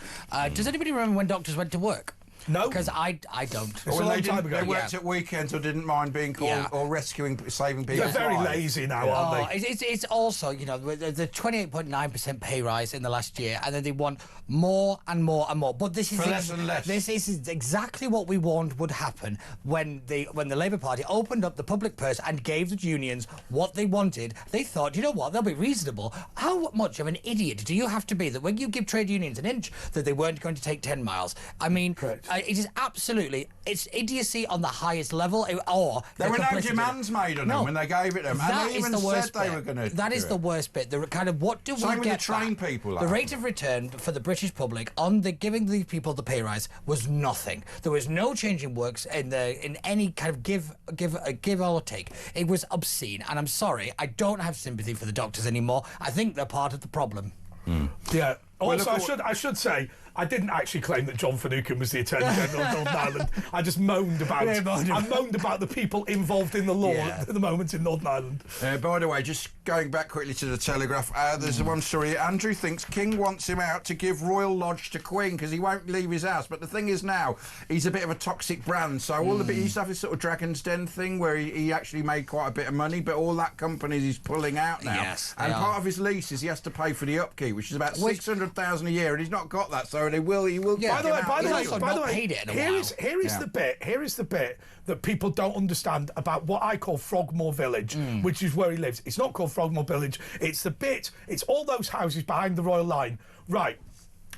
Does anybody remember when doctors went to work? No. Because I don't. It's a long time ago. They worked at weekends or didn't mind being called or saving people. They're very lazy now, aren't they? It's also, the 28.9% pay rise in the last year, and then they want more and more and more. But this is For less and less. This is exactly what we warned would happen when the Labour Party opened up the public purse and gave the unions what they wanted. They thought, you know what, they'll be reasonable. How much of an idiot do you have to be that when you give trade unions an inch, that they weren't going to take 10 miles? I mean, Correct. It is absolutely, it's idiocy on the highest level. Or there were no complicity. demands made on them when they gave it them. That And they is even the worst said they bit. were going to. That is the worst bit. The kind of what do Same we with get the train back? people, The rate of return for the British public on the giving the people the pay rise was nothing. There was no change in works in any kind of give or take. It was obscene, and I'm sorry, I don't have sympathy for the doctors anymore. I think they're part of the problem. Yeah. Also, Well, I should say, I didn't actually claim that John Finucane was the Attorney General of Northern Ireland. I just moaned about I moaned about the people involved in the law at the moment in Northern Ireland. By the way, just going back quickly to the Telegraph, there's one story. Andrew thinks King wants him out to give Royal Lodge to Queen because he won't leave his house. But the thing is now, he's a bit of a toxic brand. So all the he used to have this sort of Dragon's Den thing where he actually made quite a bit of money, but all that companies he's pulling out now. Yes, and part of his lease is he has to pay for the upkeep, which is about 600,000 a year, and he's not got that. So he will. Yeah. By the way, paid it in a here while. is the bit that people don't understand about what I call Frogmore Village, which is where he lives. It's not called Frogmore Village. It's it's all those houses behind the Royal Line. Right.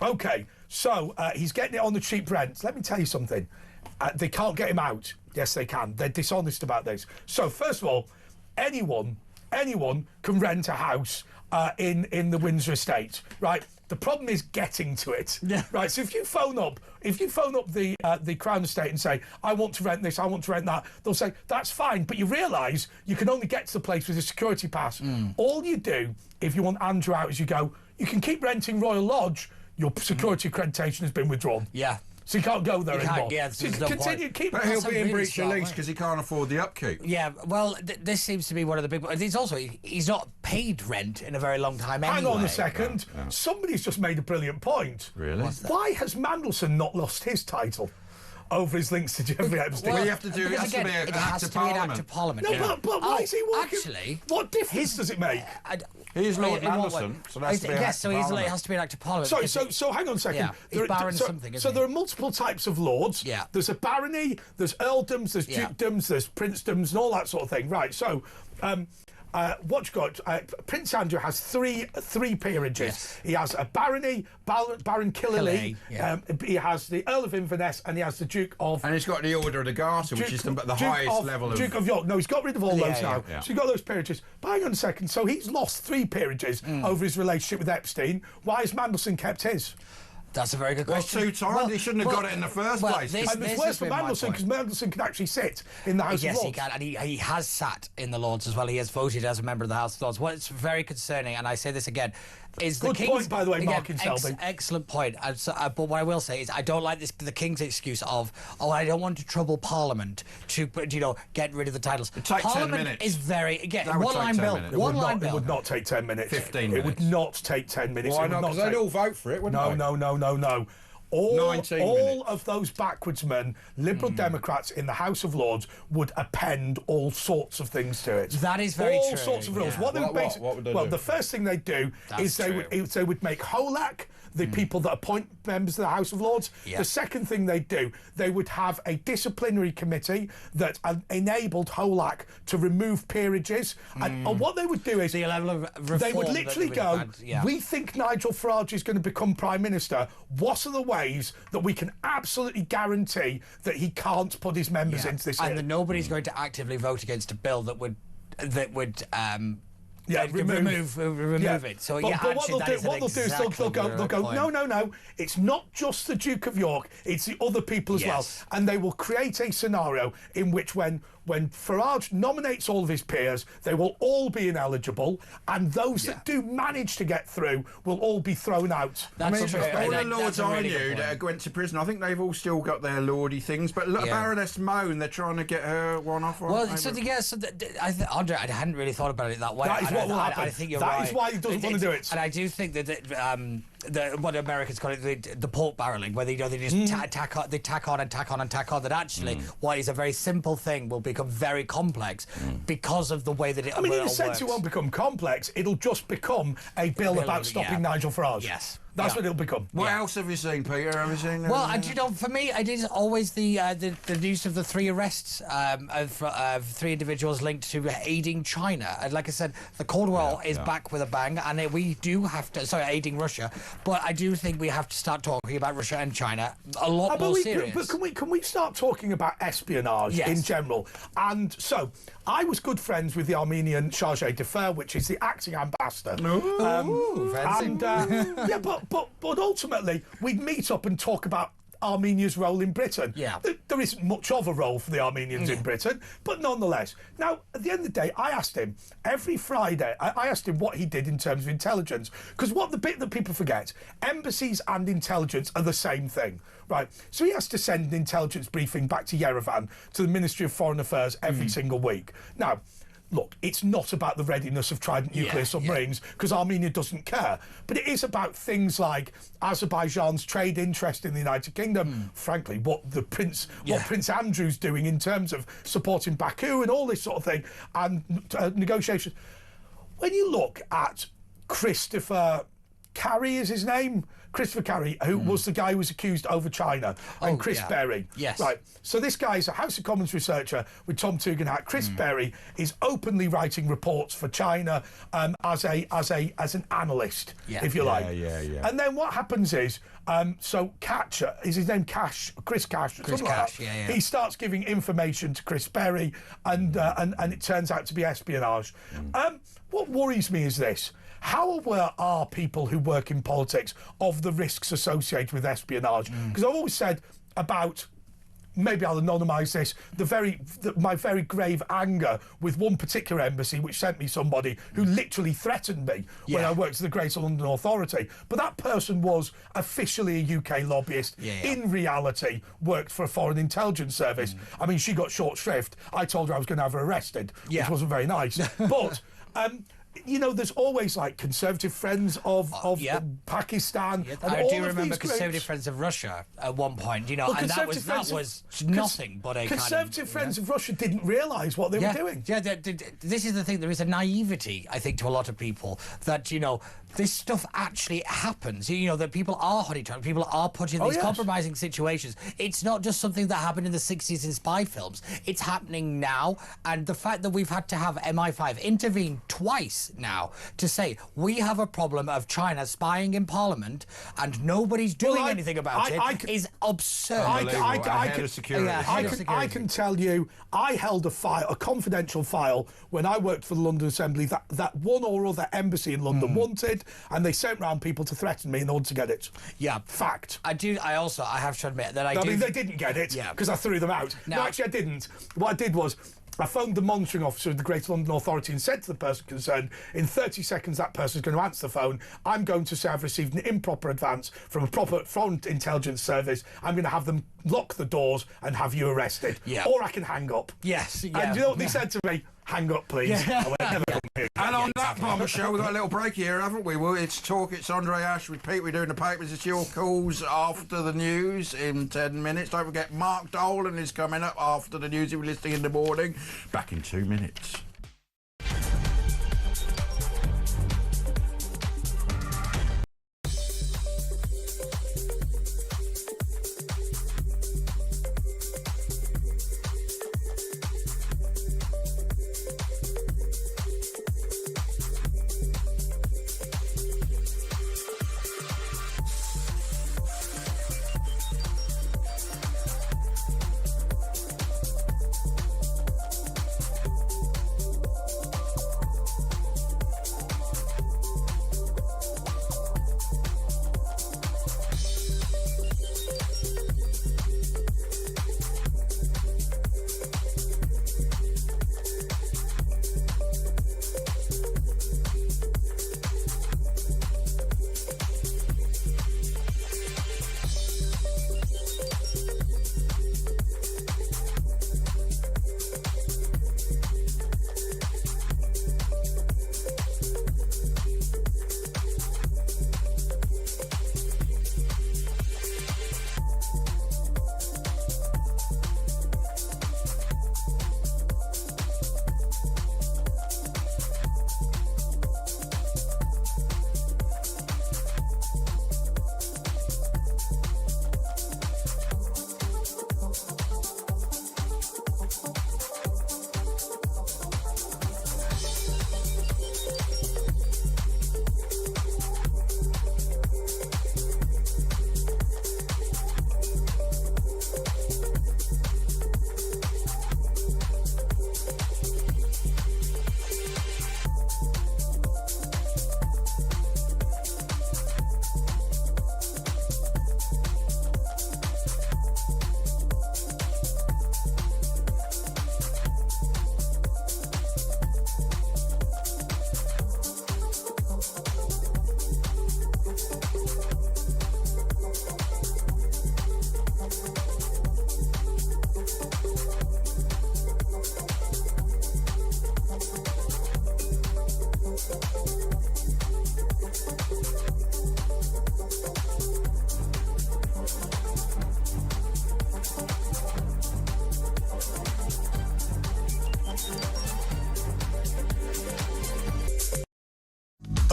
Okay. So he's getting it on the cheap rent. Let me tell you something. They can't get him out. Yes, they can. They're dishonest about this. So first of all, anyone can rent a house in the Windsor estate, right? The problem is getting to it, right? So if you phone up the Crown Estate and say, I want to rent this, I want to rent that, they'll say, that's fine, but you realise you can only get to the place with a security pass. All you do, if you want Andrew out, is you go, you can keep renting Royal Lodge, your security accreditation has been withdrawn. Yeah. So you can't go there anymore. Yeah, so there's no continue, point. keep. But he'll That's be a in really breach of smart lease way. because he can't afford the upkeep. Yeah, well, this seems to be one of the big. He's also he's not paid rent in a very long time. Hang anyway. on a second. Somebody's just made a brilliant point. Really? Why has Mandelson not lost his title over his links to Jeffrey Epstein? Well, you have to do. It Because has to again, be it an has act to of be an Parliament. act of Parliament. No, but why is he walking? Actually, what difference does it make? He's Lord in what Mandelson, way? so that's to be an yes, act so of it Parliament. has to be an act of Parliament. So, because so hang on a second. Yeah, he's Baron so, something, isn't so he? there are multiple types of lords. Yeah. There's a barony, there's earldoms, there's Yeah. dukedoms, there's princedoms, and all that sort of thing. Right. So, what you got? Prince Andrew has three peerages. Yes. He has a barony, Baron Killalea. Killalea, yeah. He has the Earl of Inverness, and he has the Duke of. And he's got the Order of the Garter, which is the highest level of. Duke of York. No, he's got rid of all those now. yeah. So you've got those peerages. But hang on a second. So he's lost 3 peerages over his relationship with Epstein. Why has Mandelson kept his? That's a very good Well, question. 2 times. He shouldn't have got it in the first place. And it's worse for Mandelson because Mandelson can actually sit in the House of Yes, Lords. he can, and he has sat in the Lords as well. He has voted as a member of the House of Lords. What's very concerning, and I say this again, is Good the King's... point, by the way, again, Mark in Selby. Excellent point. But what I will say is I don't like the King's excuse of, I don't want to trouble Parliament to, get rid of the titles. It'd take 10 Parliament minutes. is very... Again, That would take one-line 10 bill. minutes. One-line It bill. would not take 10 minutes. 15 It would minutes. not take 10 minutes. Why It would not? Because they'd all vote for it, wouldn't they? No. All 19 minutes. of those backwardsmen, Liberal Democrats in the House of Lords would append all sorts of things to it. That is very all true, sorts of rules. yeah. What would they do? the first thing they'd do is they would make HOLAC the people that appoint members of the House of Lords. Yeah. The second thing they'd do, they would have a disciplinary committee that enabled HOLAC to remove peerages. And what they would do is The level of reform they would that literally we've go, had, yeah. we think Nigel Farage is going to become Prime Minister. What are the ways that we can absolutely guarantee that he can't put his members into this? And that nobody's going to actively vote against a bill that would remove it. So but actually, what they'll that do, is what they'll do is they'll go, no. It's not just the Duke of York; it's the other people as Yes. well. And they will create a scenario in which, when Farage nominates all of his peers, they will all be ineligible, and those that do manage to get through will all be thrown out. I mean, That's a all very- the lords that's a I really good knew point. that went to prison, I think they've all still got their lordy things. But look, Yeah. Baroness Moan, they're trying to get her one off. Well, aren't so they? Andre, I hadn't really thought about it that way. That is And what will I happen. think you're That right. is why he doesn't want to do it. And I do think that what Americans call it the pork barreling, where they just tack on. That actually, what is a very simple thing will become very complex because of the way that it. I mean, in a all sense, it works. won't become complex. It'll just become a bill about stopping yeah. Nigel Farage. Yes. That's what it'll become. What else have you seen, Peter? Have you seen? Well, you know, for me, it is always the news of the 3 arrests of 3 individuals linked to aiding China. And like I said, the Cold War is back with a bang, and we do have to. Sorry, aiding Russia, but I do think we have to start talking about Russia and China a lot more serious. But can we start talking about espionage in general? And so, I was good friends with the Armenian charge d'affaires, which is the acting ambassador. But ultimately, we'd meet up and talk about Armenia's role in Britain. Yeah. There isn't much of a role for the Armenians in Britain, but nonetheless. Now, at the end of the day, I asked him every Friday, I asked him what he did in terms of intelligence, because what the bit that people forget, embassies and intelligence are the same thing, right? So he has to send an intelligence briefing back to Yerevan, to the Ministry of Foreign Affairs every single week. Now, look, it's not about the readiness of Trident nuclear submarines, because Armenia doesn't care. But it is about things like Azerbaijan's trade interest in the United Kingdom, frankly, what Prince Andrew's doing in terms of supporting Baku and all this sort of thing, and negotiations. When you look at Christopher Carey is his name? Christopher Carey, who was the guy who was accused over China, and Chris Berry. Yes. Right. So this guy's a House of Commons researcher with Tom Tugendhat. Chris Berry is openly writing reports for China as an analyst, if you like. Yeah. And then what happens is, so Cash, is his name Chris Cash? He starts giving information to Chris Berry, and it turns out to be espionage. What worries me is this. How aware are people who work in politics of the risks associated with espionage? Because I've always said about, maybe I'll anonymise this, my very grave anger with one particular embassy which sent me somebody who literally threatened me when I worked at the Greater London Authority. But that person was officially a UK lobbyist, in reality worked for a foreign intelligence service. I mean, she got short shrift. I told her I was going to have her arrested, which wasn't very nice. But... you know, there's always like conservative friends of Pakistan. Yeah, and I all do of remember these conservative groups. friends of Russia at one point, you know, Well, and that was nothing but a conservative friends of Russia didn't realise what they were doing. Yeah, this is the thing. There is a naivety, I think, to a lot of people that, you know, this stuff actually happens. You know, that people are honey-trapped, people are put in these compromising situations. It's not just something that happened in the 60s in spy films. It's happening now, and the fact that we've had to have MI5 intervene twice now to say we have a problem of China spying in Parliament and nobody's doing anything about it is absurd. I can tell you, I held a confidential file when I worked for the London Assembly that one or other embassy in London wanted, and they sent round people to threaten me in order to get it. Yeah. Fact. I have to admit that I mean, they didn't get it because I threw them out. No, actually, I didn't. What I did was, I phoned the monitoring officer of the Greater London Authority and said to the person concerned, in 30 seconds that person's going to answer the phone. I'm going to say I've received an improper advance from a proper foreign intelligence service. I'm going to have them lock the doors and have you arrested. Yeah. Or I can hang up. Yes. Yeah. And you know what they said to me? Hang up, please. Yeah. And on that bombshell, we've got a little break here, haven't we? Well, it's Andre Ash with Pete. We're doing the papers. It's your calls after the news in 10 minutes. Don't forget, Mark Dolan is coming up after the news. You'll be listening in the morning. Back in 2 minutes.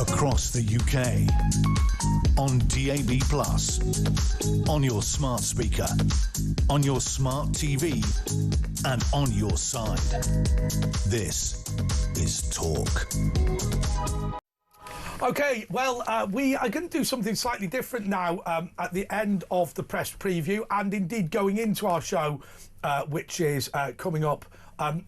across the UK, on DAB+, on your smart speaker, on your smart TV, and on your side. This is Talk. OK, well, we are going to do something slightly different now at the end of the press preview, and indeed going into our show, which is coming up.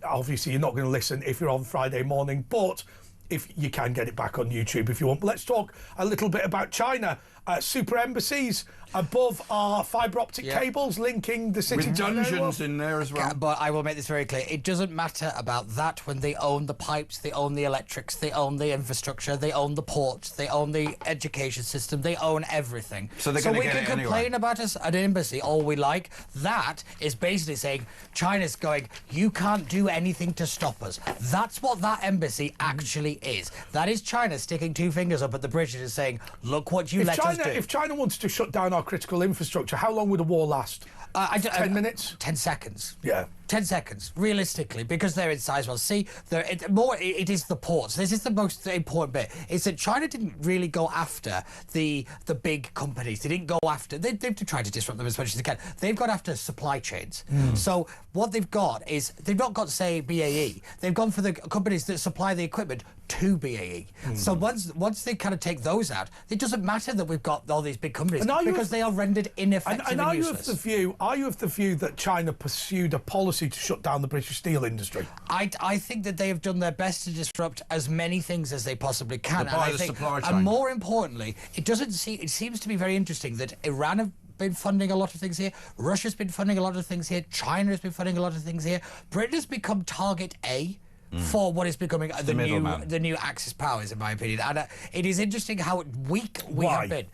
Obviously, you're not going to listen if you're on Friday morning, but if you can get it back on YouTube if you want. But let's talk a little bit about China. Super embassies above our fibre optic cables linking the city with to dungeons in there as well. But I will make this very clear. It doesn't matter about that when they own the pipes, they own the electrics, they own the infrastructure, they own the ports, they own the education system, they own everything. So they're going to we get can it complain anyway. about us at an embassy all we like. That is basically saying China's going, you can't do anything to stop us. That's what that embassy actually is. That is China sticking two fingers up at the British and saying, look what you let us do. If China wanted to shut down our critical infrastructure, how long would a war last? 10 minutes? 10 seconds. Yeah. 10 seconds, realistically, because they're in Sizewell C. It is the ports. This is the most important bit. Is that China didn't really go after the big companies. They didn't go after... They've tried to disrupt them as much as they can. They've gone after supply chains. So what they've got is... They've not got, say, BAE. They've gone for the companies that supply the equipment to BAE. So once they kind of take those out, it doesn't matter that we've got all these big companies because they are rendered ineffective and useless. Are you of the view that China pursued a policy to shut down the British steel industry? I think that they have done their best to disrupt as many things as they possibly can. Supply chain. And more importantly, it seems to be very interesting that Iran have been funding a lot of things here, Russia's been funding a lot of things here, China has been funding a lot of things here. Britain has become target A for what is becoming the new Axis powers, in my opinion. And it is interesting how weak we have been.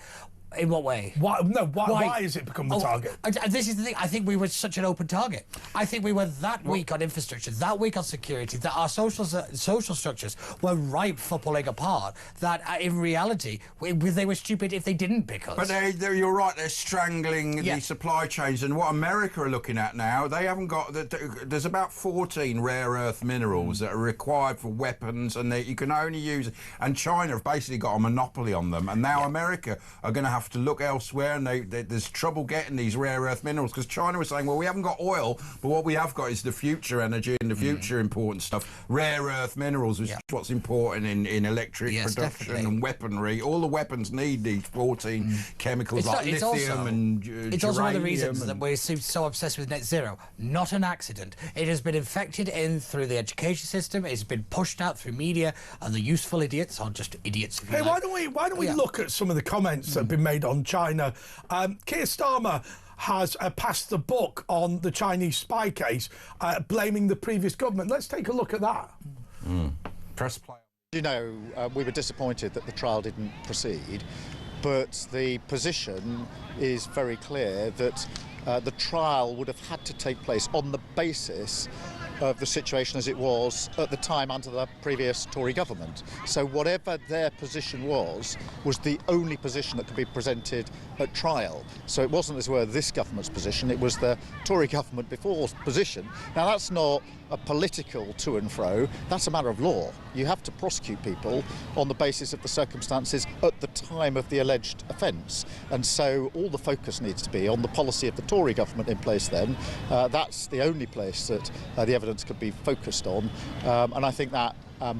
In what way? Why is it become the target? This is the thing. I think we were such an open target. I think we were that weak on infrastructure, that weak on security, that our social structures were ripe for pulling apart, that in reality, they were stupid if they didn't pick us. But you're right, they're strangling the supply chains. And what America are looking at now, they haven't got... There's about 14 rare earth minerals that are required for weapons and that you can only use... And China have basically got a monopoly on them. And now America are going to have to look elsewhere, and there's trouble getting these rare earth minerals because China was saying, well, we haven't got oil, but what we have got is the future energy and the future important stuff. Rare earth minerals is what's important in electric production and weaponry. All the weapons need these 14 chemicals like lithium and geranium. It's also one of the reasons that we're so obsessed with net zero. Not an accident. It has been infected in through the education system. It's been pushed out through media, and the useful idiots are just idiots. Hey, why don't we look at some of the comments that have been made on China? Keir Starmer has passed the book on the Chinese spy case, blaming the previous government. Let's take a look at that. Press play. You know, we were disappointed that the trial didn't proceed, but the position is very clear that the trial would have had to take place on the basis of the situation as it was at the time under the previous Tory government. So whatever their position was the only position that could be presented at trial. So it wasn't, as it were, this government's position, it was the Tory government before's position. Now that's not a political to and fro, that's a matter of law. You have to prosecute people on the basis of the circumstances at the time of the alleged offence. And so all the focus needs to be on the policy of the Tory government in place then. That's the only place that the evidence could be focused on. And I think that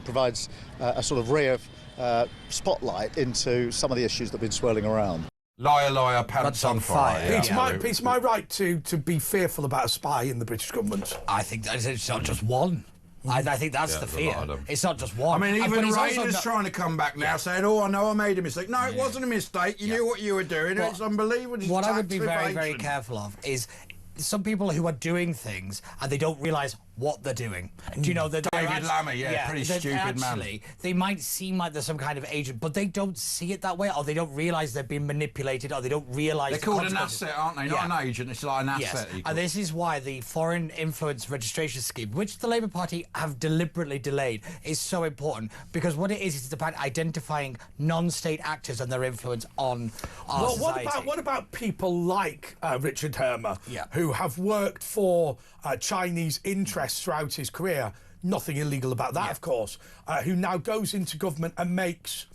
provides a sort of ray of spotlight into some of the issues that have been swirling around. Liar, liar, pants on fire. Pete's my right to be fearful about a spy in the British government? I think that it's not just one. I think that's the fear. It's not just one. I mean, even Raider's trying to come back now saying, oh, I know I made a mistake. No, it wasn't a mistake. You knew what you were doing. It's unbelievable. What I would be very, very careful of is some people who are doing things and they don't realise what they're doing. Do you know that David Lammy, pretty stupid man. They might seem like they're some kind of agent, but they don't see it that way, or they don't realise they're being manipulated, or they don't realise. They're called an asset, aren't they? Not an agent. It's like an asset. And this is why the Foreign Influence Registration Scheme, which the Labour Party have deliberately delayed, is so important, because what it is about identifying non-state actors and their influence on our society. What about people like Richard Hermer, who have worked for Chinese interests throughout his career? Nothing illegal about that, of course. Who now goes into government and makes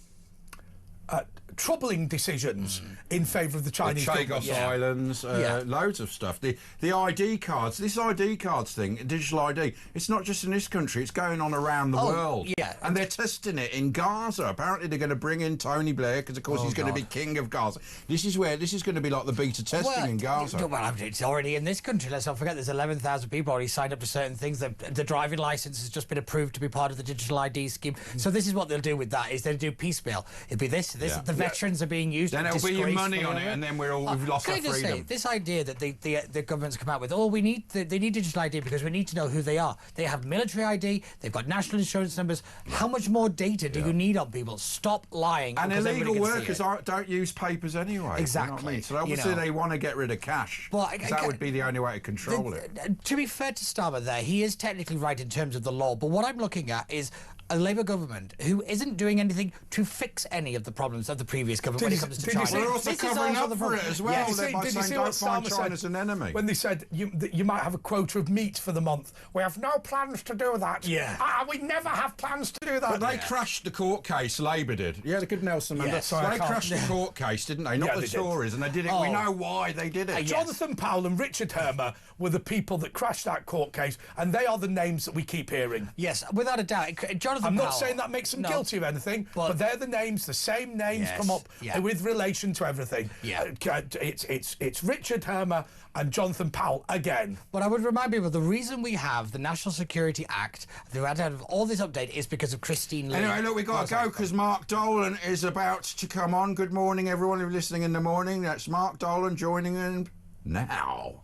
troubling decisions in favour of the Chinese government. Chagos Islands, loads of stuff. The ID cards, this ID cards thing, digital ID, it's not just in this country, it's going on around the world. Yeah. And they're testing it in Gaza. Apparently they're going to bring in Tony Blair, because of course he's going to be king of Gaza. This is going to be like the beta testing in Gaza. Well, it's already in this country. Let's not forget there's 11,000 people already signed up to certain things. The driving licence has just been approved to be part of the digital ID scheme. So this is what they'll do with that, is they'll do piecemeal. It'll be this, the veterans are being used. Then it'll be your money on it, and then we've lost our freedom. Say, this idea that the government's come out with, they need digital ID because we need to know who they are. They have military ID, they've got national insurance numbers. How much more data do you need on people? Stop lying. And illegal workers don't use papers anyway. Exactly. You know what I mean? So obviously they want to get rid of cash. Well, that would be the only way to control it. To be fair to Starmer there, he is technically right in terms of the law, but what I'm looking at is a Labour government who isn't doing anything to fix any of the problems of the previous government when it comes to China. We're also covering up for it as well. By saying don't find China as an enemy. When they said you might have a quota of meat for the month, we have no plans to do that. Yeah. We never have plans to do that. But they crashed the court case, Labour did. Yeah, the good Nelson Mandela. Yes, they crashed the court case, didn't they? Not the Tories, and they did it. We know why they did it. Jonathan Powell and Richard Hermer were the people that crashed that court case, and they are the names that we keep hearing. Yes, without a doubt. Jonathan I'm Powell, not saying that makes them guilty of anything, but they're the names, the same names come up with relation to everything. Yeah. It's Richard Hermer and Jonathan Powell again. But I would remind people, the reason we have the National Security Act throughout all this update is because of Christine Lee. Anyway, look, we've got to go because Mark Dolan is about to come on. Good morning, everyone who's listening in the morning. That's Mark Dolan joining in now.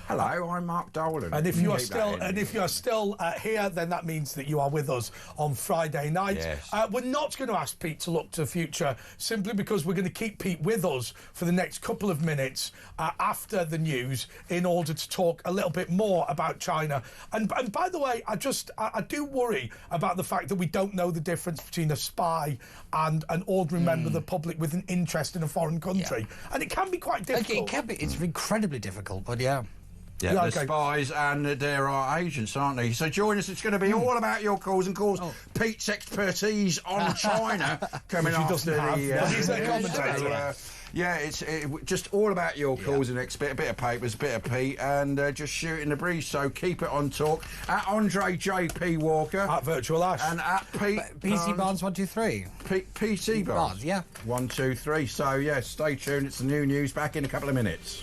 Hello, I'm Mark Dolan. And if you are still here, then that means that you are with us on Friday night. Yes. We're not going to ask Pete to look to the future simply because we're going to keep Pete with us for the next couple of minutes after the news in order to talk a little bit more about China. And by the way, I do worry about the fact that we don't know the difference between a spy and an ordinary member of the public with an interest in a foreign country. Yeah. And it can be quite difficult. It can be. It's incredibly difficult, but yeah. Yeah, they're spies and there are agents, aren't they? So join us. It's going to be all about your calls and calls. Pete's expertise on China coming after He's a commentator. It's just all about your calls and a bit of papers, bit of Pete, and just shooting the breeze. So keep it on talk. At Andre JP Walker. At Virtual Ash. And at Pete PC Barnes 123. PC Barnes. Yeah. 123. So, stay tuned. It's the new news. Back in a couple of minutes.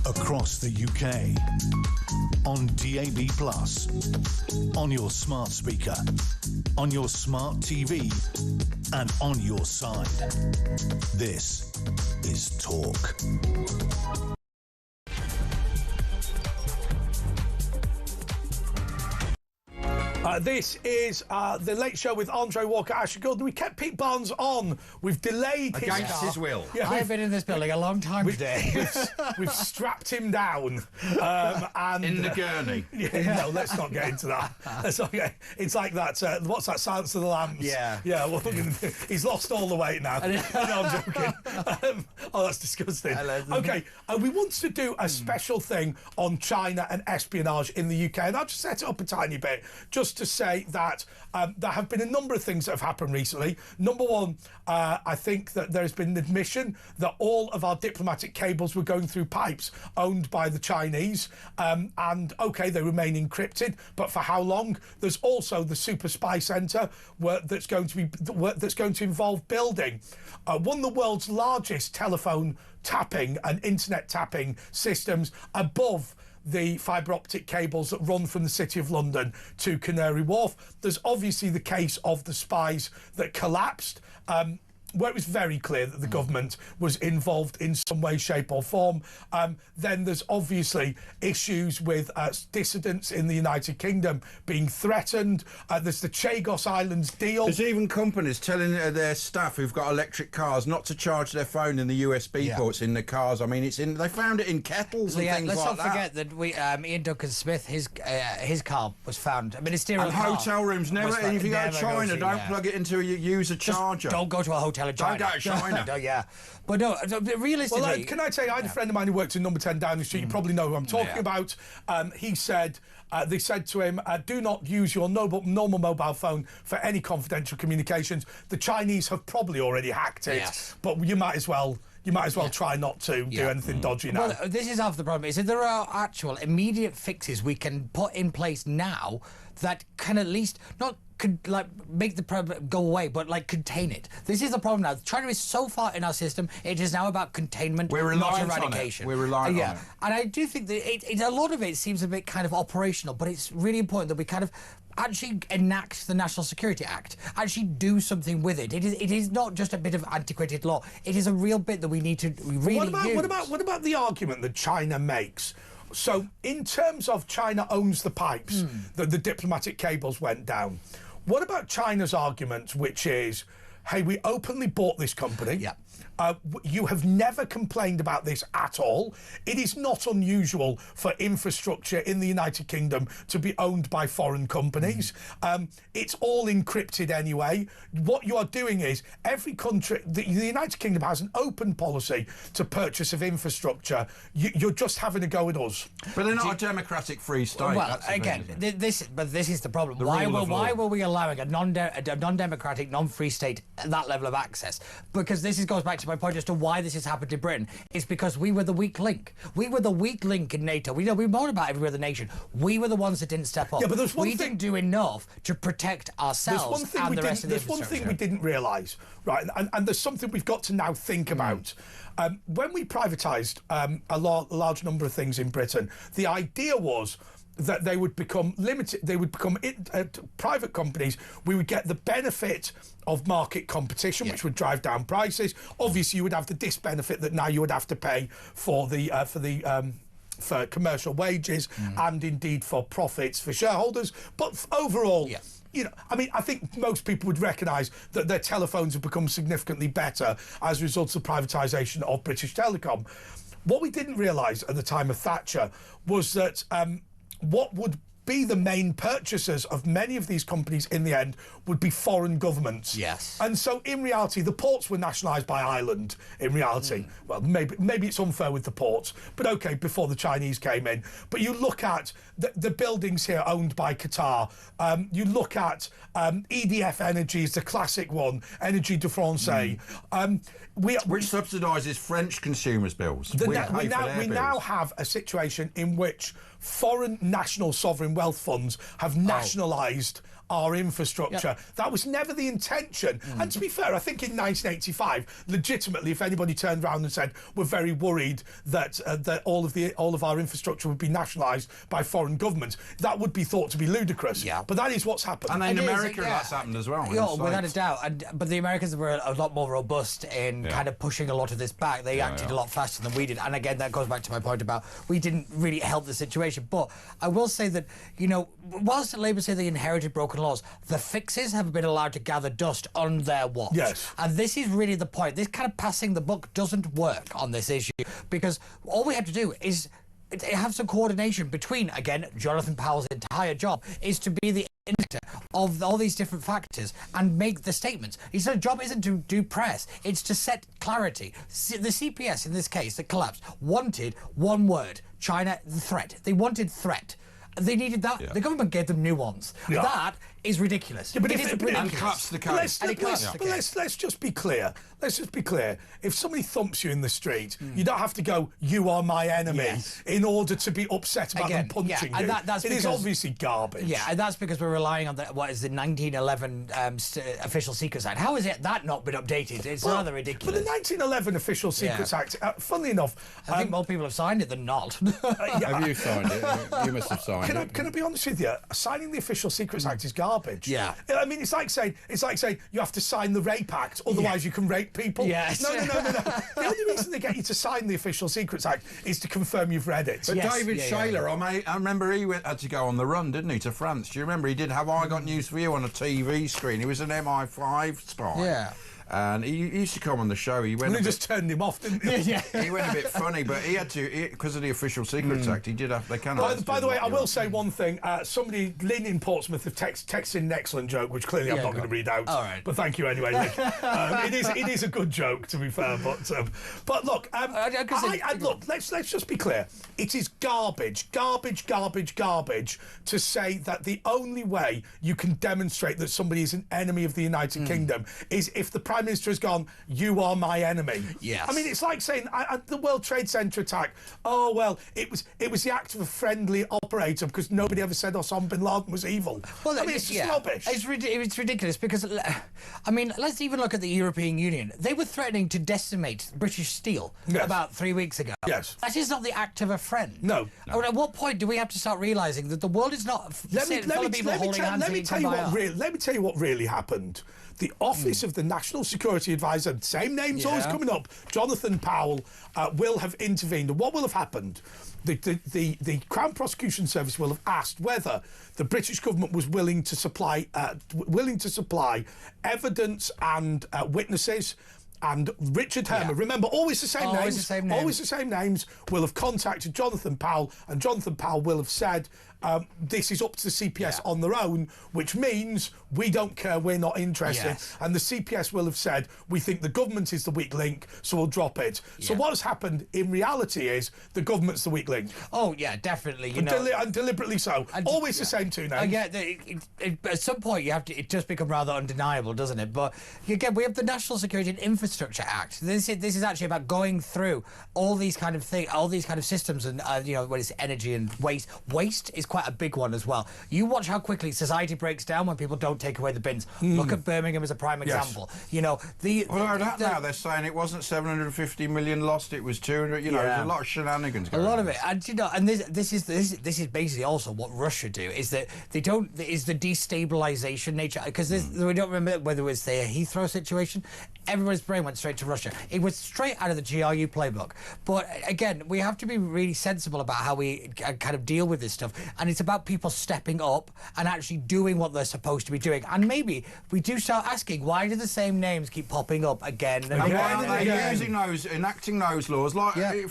across the UK, on DAB+, on your smart speaker, on your smart TV, and on your side. This is Talk. This is the Late Show with Andre Walker, Asher Gould. We kept Pete Barnes on. We've delayed his Against car. his will. Yeah, I've been in this building a long time today. we've strapped him down. And In the gurney. Yeah, no, let's not get into that. It's like that. What's that? Silence of the Lambs. Yeah. Yeah. Well, he's lost all the weight now. No, I'm joking. That's disgusting. Okay. We want to do a special thing on China and espionage in the UK, and I'll just set it up a tiny bit just to say that there have been a number of things that have happened recently. Number one, I think that there's been an admission that all of our diplomatic cables were going through pipes owned by the Chinese, and okay, they remain encrypted, but for how long? There's also the super spy centre that's going to involve building one of the world's largest telephone tapping and internet tapping systems above the fibre optic cables that run from the City of London to Canary Wharf. There's obviously the case of the spies that collapsed, where it was very clear that the government was involved in some way, shape or form. Then there's obviously issues with dissidents in the United Kingdom being threatened. There's the Chagos Islands deal. There's even companies telling their staff who've got electric cars not to charge their phone in the USB ports in the cars. I mean, they found it in kettles and things let's like not forget that Ian Duncan-Smith, his car was found. A ministerial And car hotel rooms, never. If you go to China, don't plug it into a user charger. Don't go to a hotel in China. Don't go to China. No, yeah. But no, realistically... Well, can I tell you, I had a friend of mine who works in number 10 Downing Street. You probably know who I'm talking about. He said... they said to him, do not use your normal mobile phone for any confidential communications. The Chinese have probably already hacked it, but you might as well try not to do anything dodgy now. Well, this is half the problem, is that there are actual immediate fixes we can put in place now that can at least could make the problem go away, but contain it. This is the problem now. China is so far in our system, it is now about containment, not eradication. We're relying on it. And I do think that a lot of it seems a bit kind of operational, but it's really important that we kind of actually enact the National Security Act, actually do something with it. It is not just a bit of antiquated law. It is a real bit that we need to really use. What about the argument that China makes? So, in terms of China owns the pipes that the diplomatic cables went down, what about China's argument, which is, hey, we openly bought this company. Yeah. You have never complained about this at all. It is not unusual for infrastructure in the United Kingdom to be owned by foreign companies. It's all encrypted anyway. What you are doing is every country, the United Kingdom has an open policy to purchase of infrastructure. You're just having a go at us. But they're not a democratic free state. Well, again, this is the problem. Why were we allowing a non-democratic, non-free state that level of access? Because this goes back to my point as to why this has happened in Britain. It's because we were the weak link. We were the weak link in NATO. We moan about every other nation. We were the ones that didn't step up. Yeah, but there's one thing, didn't do enough to protect ourselves and the rest of the infrastructure. There's one thing we didn't realise, right? And there's something we've got to now think about. When we privatised a large number of things in Britain, the idea was that they would become limited, they would become private companies. We would get the benefit of market competition, which would drive down prices. Obviously, you would have the disbenefit that now you would have to pay for for commercial wages and indeed for profits for shareholders. But overall, I think most people would recognise that their telephones have become significantly better as a result of the privatisation of British Telecom. What we didn't realise at the time of Thatcher was that what would be the main purchasers of many of these companies in the end would be foreign governments. Yes. And so in reality, the ports were nationalised by Ireland, in reality. Well, maybe it's unfair with the ports, but okay, before the Chinese came in. But you look at the buildings here owned by Qatar. You look at EDF Energy is the classic one, Energy de France. Which subsidises French consumers' bills. We now have a situation in which foreign national sovereign wealth funds have nationalised our infrastructure. That was never the intention. And to be fair, I think in 1985, legitimately, if anybody turned around and said, we're very worried that that all of our infrastructure would be nationalised by foreign governments, that would be thought to be ludicrous. Yeah. But that is what's happened. And in America, that's happened as well. Yeah, without a doubt. But the Americans were a lot more robust in kind of pushing a lot of this back. They acted a lot faster than we did. And again, that goes back to my point about we didn't really help the situation. But I will say that, you know, whilst Labour say they inherited broken laws, the fixes have been allowed to gather dust on their watch. Yes. And this is really the point. This kind of passing the buck doesn't work on this issue, because all we have to do is have some coordination between, again, Jonathan Powell's entire job is to be the indicator of all these different factors and make the statements. His job isn't to do press, it's to set clarity. The CPS, in this case, that collapsed, wanted one word: China, the threat. They wanted threat. They needed that. The government gave them new ones. That is ridiculous. But it is ridiculous. And collapsed the case. Let's just be clear. Let's just be clear. If somebody thumps you in the street, you don't have to go, you are my enemy, in order to be upset about them punching you. And that's it is obviously garbage. Yeah, and that's because we're relying on the 1911 Official Secrets Act. How is it that not been updated? It's rather ridiculous. But the 1911 Official Secrets Act, funnily enough... I think more people have signed it than not. Have you signed it? You must have signed it. Can I be honest with you? Signing the Official Secrets Act is garbage. Yeah. I mean, it's like saying you have to sign the Rape Act, otherwise you can rape people. Yes. No. The only reason they get you to sign the Official Secrets Act is to confirm you've read it. But David Shaler, I remember he had to go on the run, didn't he, to France? Do you remember he did Have I Got News For You on a TV screen? He was an MI5 spy. Yeah. And he used to come on the show. He just turned him off, didn't he? He went a bit funny, but he had to, because of the Official Secrets Act, he did have... They kind of... By the way, I will say one thing. Somebody, Lynn in Portsmouth, have texted an excellent joke, which clearly I'm not going to read out. All right. But thank you anyway, Nick. It is a good joke, to be fair. But look, look, let's just be clear. It is garbage to say that the only way you can demonstrate that somebody is an enemy of the United Kingdom is if the Prime Minister has gone, you are my enemy. Yes. I mean, it's like saying the World Trade Centre attack, oh, well, it was the act of a friendly operator because nobody ever said Osama bin Laden was evil. Well, I mean, it's just rubbish. It's ridiculous because, I mean, let's even look at the European Union. They were threatening to decimate British steel about 3 weeks ago. Yes. That is not the act of a friend. No. At what point do we have to start realising that the world is not Let me tell you what really happened. The Office of the National Security Advisor, same name's always coming up, Jonathan Powell, will have intervened. And what will have happened? The Crown Prosecution Service will have asked whether the British government was willing to supply evidence and witnesses. And Richard Herman, remember, always the same names, will have contacted Jonathan Powell, and Jonathan Powell will have said, this is up to the CPS on their own, which means we don't care, we're not interested. Yes. And the CPS will have said, we think the government is the weak link, so we'll drop it. Yeah. So what has happened in reality is the government's the weak link. Oh, yeah, definitely. And deliberately so. Always the same two names. At some point, it just becomes rather undeniable, doesn't it? But again, we have the National Security and Infrastructure Act. This is actually about going through all these kind of things, all these kind of systems, and what is energy and waste. Waste is quite a big one as well. You watch how quickly society breaks down when people don't take away the bins. Look at Birmingham as a prime example. Now they're saying it wasn't 750 million lost, it was 200. There's a lot of shenanigans going on. A lot of it, and this is basically also what Russia do, is that they don't, is the destabilization nature, because we don't remember whether it was the Heathrow situation. Everybody's brain went straight to Russia. It was straight out of the GRU playbook. But again, we have to be really sensible about how we kind of deal with this stuff. And it's about people stepping up and actually doing what they're supposed to be doing. And maybe we do start asking, why do the same names keep popping up again and again? Why are they enacting those laws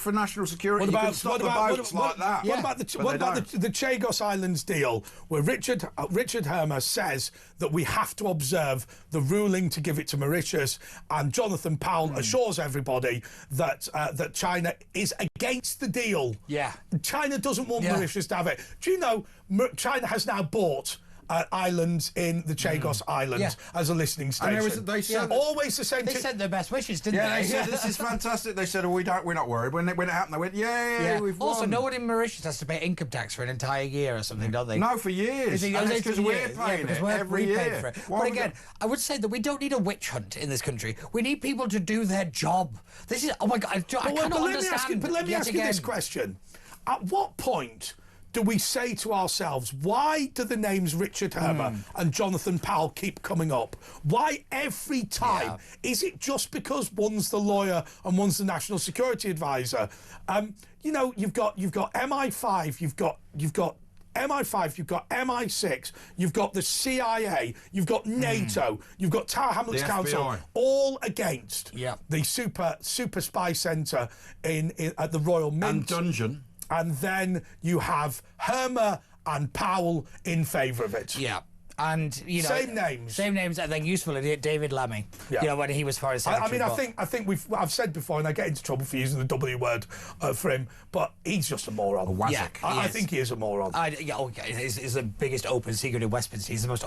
for national security? What about that? What about the Chagos Islands deal, where Richard Hermer says that we have to observe the ruling to give it to Mauritius, and Jonathan Powell assures everybody that China is against the deal. Yeah. China doesn't want Mauritius to have it. Do you know China has now bought islands in the Chagos Islands as a listening station. And they said always the same. They sent their best wishes, didn't Yeah, they? they said this is fantastic. They said, we're not worried. When it happened, they went, yay, we've won. Also, no one in Mauritius has to pay income tax for an entire year or something, don't they? No, for years. Is it- And oh, it's because we're yeah, paying because it we're every paying year. for it. Why But would again, I would say that we don't need a witch hunt in this country. We need people to do their job. This is, oh my God, I cannot But let me understand. ask you, let me yet ask you this again. question. At what point do we say to ourselves, why do the names Richard Hermer and Jonathan Powell keep coming up? Why every time? Is it just because one's the lawyer and one's the national security advisor? You know, you've got MI5, you've got MI5, you've got MI6, you've got the CIA, you've got NATO, you've got Tower Hamlets The Council, FBI. all against Yeah. the super spy centre in at the Royal Mint. And Dungeon. And then you have Hermer and Powell in favour of it. Yeah. And you know, Same names, and then useful idiot David Lammy. Yeah. You know, when he was foreign I secretary. mean, I think I've said before, and I get into trouble for using the W word for him, but he's just a moron. A wazzock. Yeah. I He is. think he is a moron. He's the biggest open secret in Westminster. He's the most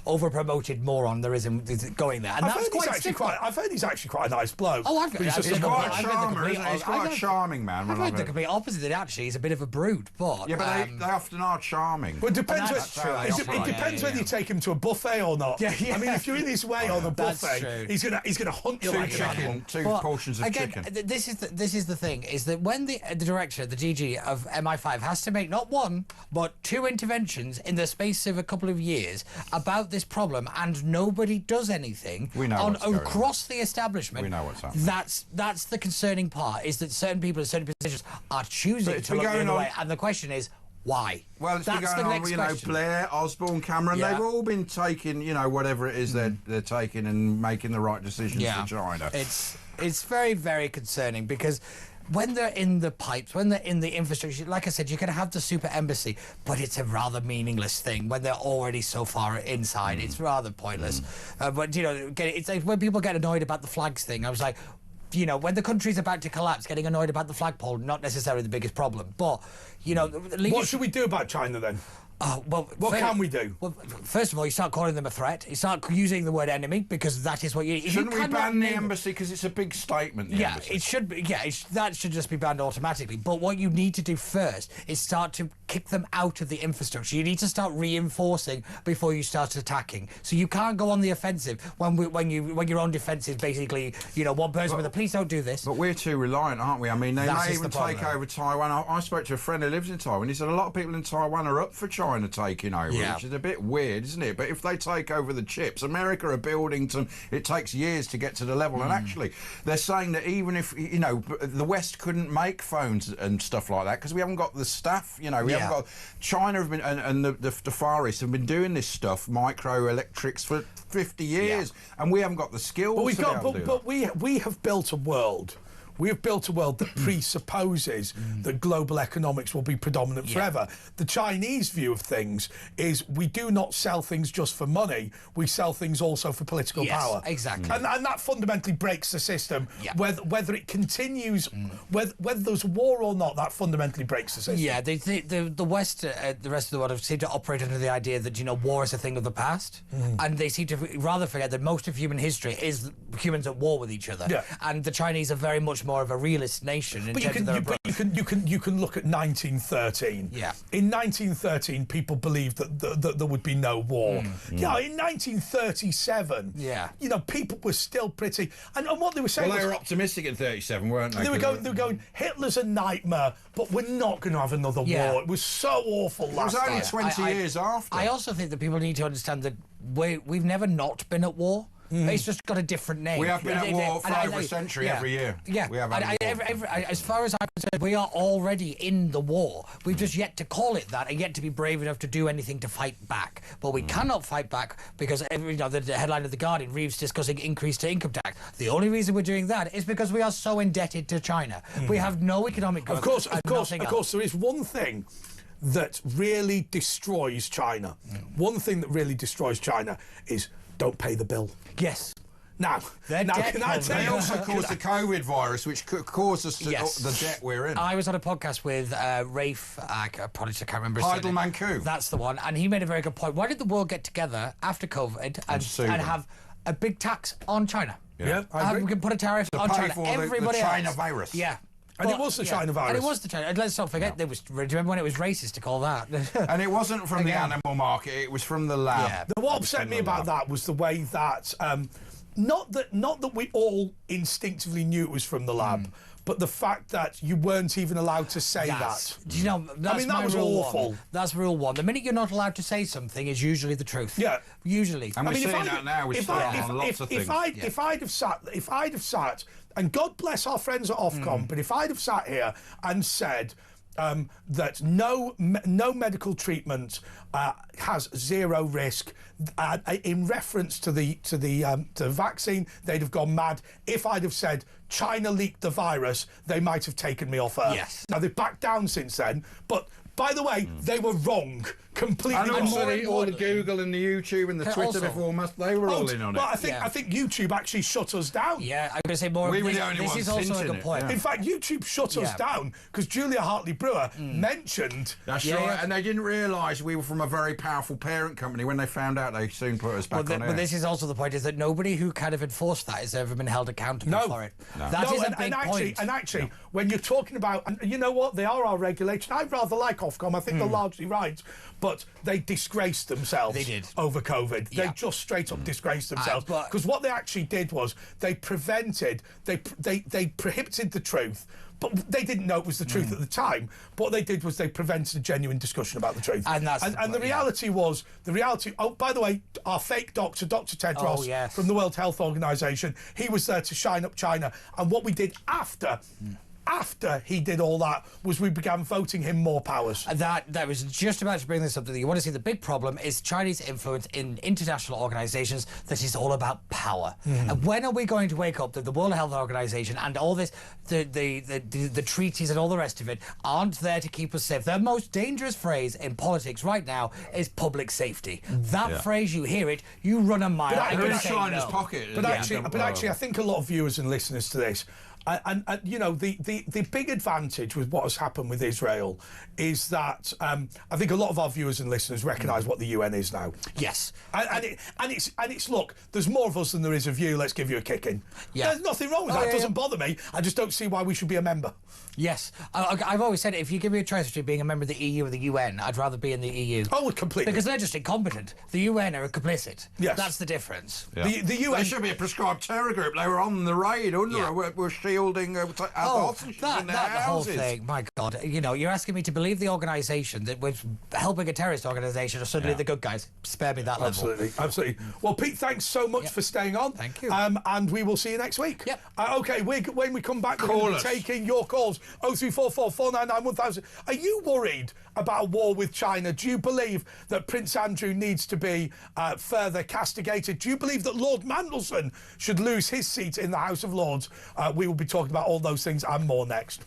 over promoted moron there is in going there, and I've that's heard, quite difficult. I've heard he's actually quite a nice bloke. Oh, I've But he's just He's a quite moron. a charmer, isn't he? He's quite a charming man. I've heard the complete opposite. That actually he's a bit of a brute, but Yeah, but they often are charming. Well, it depends. That's true, It actually. depends Yeah, whether you take him to a buffet or not. Yeah. I mean, if you're in his way on a That's buffet, true. he's gonna hunt you like an animal. Two But portions of again, chicken. this is the thing: is that when the director, the DG of MI5, has to make not one but two interventions in the space of a couple of years about this problem, and nobody does anything We know what's going on. across the establishment. We know what's happening. That's the concerning part: is that certain people in certain positions are choosing But it's to been look the going other on- way, and the question is why. Well, it's been That's going the on, next you know, question. Blair, Osborne, Cameron, Yeah. they've all been taking, you know, whatever it is they're taking and making the right decisions for China. It's very, very concerning because when they're in the pipes, when they're in the infrastructure, like I said, you can have the super embassy, but it's a rather meaningless thing when they're already so far inside. It's rather pointless. But, you know, it's like when people get annoyed about the flags thing, I was like, you know, when the country's about to collapse, getting annoyed about the flagpole, not necessarily the biggest problem. But, you know... What should we do about China then? Well, What can we do? Well, first of all, you start calling them a threat. You start using the word enemy because that is what you... if Shouldn't you we cannot ban the name- embassy because it's a big statement? The Yeah, embassy. it should be. Yeah, that should just be banned automatically. But what you need to do first is start to kick them out of the infrastructure. You need to start reinforcing before you start attacking. So you can't go on the offensive when your own defence is basically, you know, one person with a police don't do this. But we're too reliant, aren't we? I mean, they That may is the even take problem. over Taiwan. I spoke to a friend who lives in Taiwan. He said a lot of people in Taiwan are up for China taking over, Yeah. which is a bit weird, isn't it? But if they take over the chips, America are building some... It takes years to get to the level. And actually, they're saying that even if, you know, the West couldn't make phones and stuff like that because we haven't got the staff, you know, we haven't got... China have been, and the Far East have been doing this stuff, microelectrics, for 50 years, and we haven't got the skills But to be able to do that. we have built a world. We have built a world that presupposes that global economics will be predominant forever. The Chinese view of things is we do not sell things just for money. We sell things also for political Yes, power. exactly. And that fundamentally breaks the system. Yeah. Whether it continues, whether there's war or not, that fundamentally breaks the system. Yeah, the West, the rest of the world have seemed to operate under the idea that, you know, war is a thing of the past, and they seem to rather forget that most of human history is humans at war with each other. Yeah. And the Chinese are very much more of a realist nation in But terms of their approach. you can look at 1913. Yeah. In 1913, people believed that there would be no war. Yeah. In 1937. Yeah. You know, people were still pretty, and what they were saying Well, they was, were optimistic in 37, weren't they? they were going, Hitler's a nightmare, but we're not going to have another Yeah. war. It was so awful It last was only time. 20 years after. I also think that people need to understand that we've never not been at war. It's just got a different name. We have been at war for And over a century every year. Yeah, We have had a war. as far as I'm concerned, we are already in the war. We've just yet to call it that and yet to be brave enough to do anything to fight back. But we cannot fight back because the headline of The Guardian, Reeves discussing increase to income tax. The only reason we're doing that is because we are so indebted to China. We have no economic growth. Of course, there is one thing that really destroys China. One thing that really destroys China is don't pay the bill. Yes. Now, They're dead, can I tell They you? also caused the COVID virus, which caused us to Yes. the debt we're in. I was on a podcast with Rafe, I can't remember his surname. Heidelmann-Koop. That's the one, and he made a very good point. Why did the world get together after COVID sue and them. have a big tax on China? Yeah, I agree. We can put a tariff on pay China. for the Everybody China else. virus. Yeah. And it was the China virus. And it was the China. And let's not forget, do you remember when it was racist to call that? And it wasn't from the Again. animal market; it was from the lab. Yeah. What upset me about that was the way that, not that we all instinctively knew it was from the lab, but the fact that you weren't even allowed to say that. Do you know, that's that my was rule awful. One. That's rule one. The minute you're not allowed to say something is usually the truth. Yeah. Usually. And we're seeing that now. We're starting on lots of things. If I'd have sat, and God bless our friends at Ofcom, but if I'd have sat here and said that no medical treatment has zero risk, in reference to the vaccine, they'd have gone mad. If I'd have said China leaked the virus, they might have taken me off Earth. Yes. Now they've backed down since then, but by the way, they were wrong. Completely And wrong. also all the Google and the YouTube and the Twitter also- before Musk, they were all in on it. Well, I think YouTube actually shut us down. Yeah, I'm going to say more. We were this, the only this ones is also a hinting good it, point. yeah. In fact, YouTube shut us Yeah. down because Julia Hartley-Brewer mentioned. That's Yeah, right. yeah. And they didn't realise we were from a very powerful parent company. When they found out, they soon put us back on air. But this is also the point: is that nobody who kind of enforced that has ever been held accountable for it. That is a big point. And actually, when you're talking about, and you know what, they are our regulation. I rather like Ofcom. I think they're largely right, but they disgraced themselves. They did. Over COVID. They Yeah. just straight up disgraced themselves but- because what they actually did was they prohibited the truth. But they didn't know it was the truth at the time. But what they did was they prevented a genuine discussion about the truth. And that's the and the point, reality. Oh, by the way, our fake doctor, Dr. Tedros yes. from the World Health Organization, he was there to shine up China. And what we did after he did all that was we began voting him more powers. That was just about to bring this up. You want to see the big problem is Chinese influence in international organisations that is all about power. And when are we going to wake up that the World Health Organization and all this, the treaties and all the rest of it aren't there to keep us safe? The most dangerous phrase in politics right now is public safety. That phrase, you hear it, you run a mile. But They're in say China's no. pocket. But actually, I think a lot of viewers and listeners to this, and you know, the big advantage with what has happened with Israel is that I think a lot of our viewers and listeners recognise what the UN is now. Yes. And it's look, there's more of us than there is of you. Let's give you a kicking. Yeah. There's nothing wrong with that. It doesn't bother me. I just don't see why we should be a member. Yes. I've always said if you give me a choice between being a member of the EU or the UN, I'd rather be in the EU. Oh, completely. Because they're just incompetent. The UN are complicit. Yes. That's the difference. The UN They should be a prescribed terror group. They were on the raid, were shielding hostages in their that whole houses. thing, my God. You know, you're asking me to believe the organisation that was helping a terrorist organisation are suddenly the good guys. Spare me that level. Absolutely. Well, Pete, thanks so much for staying on. Thank you. And we will see you next week. Yep. Okay, when we come back, we're Call going to us. be taking your calls. 0344 499 1000. Are you worried about a war with China? Do you believe that Prince Andrew needs to be further castigated? Do you believe that Lord Mandelson should lose his seat in the House of Lords? We will be talking about all those things and more next.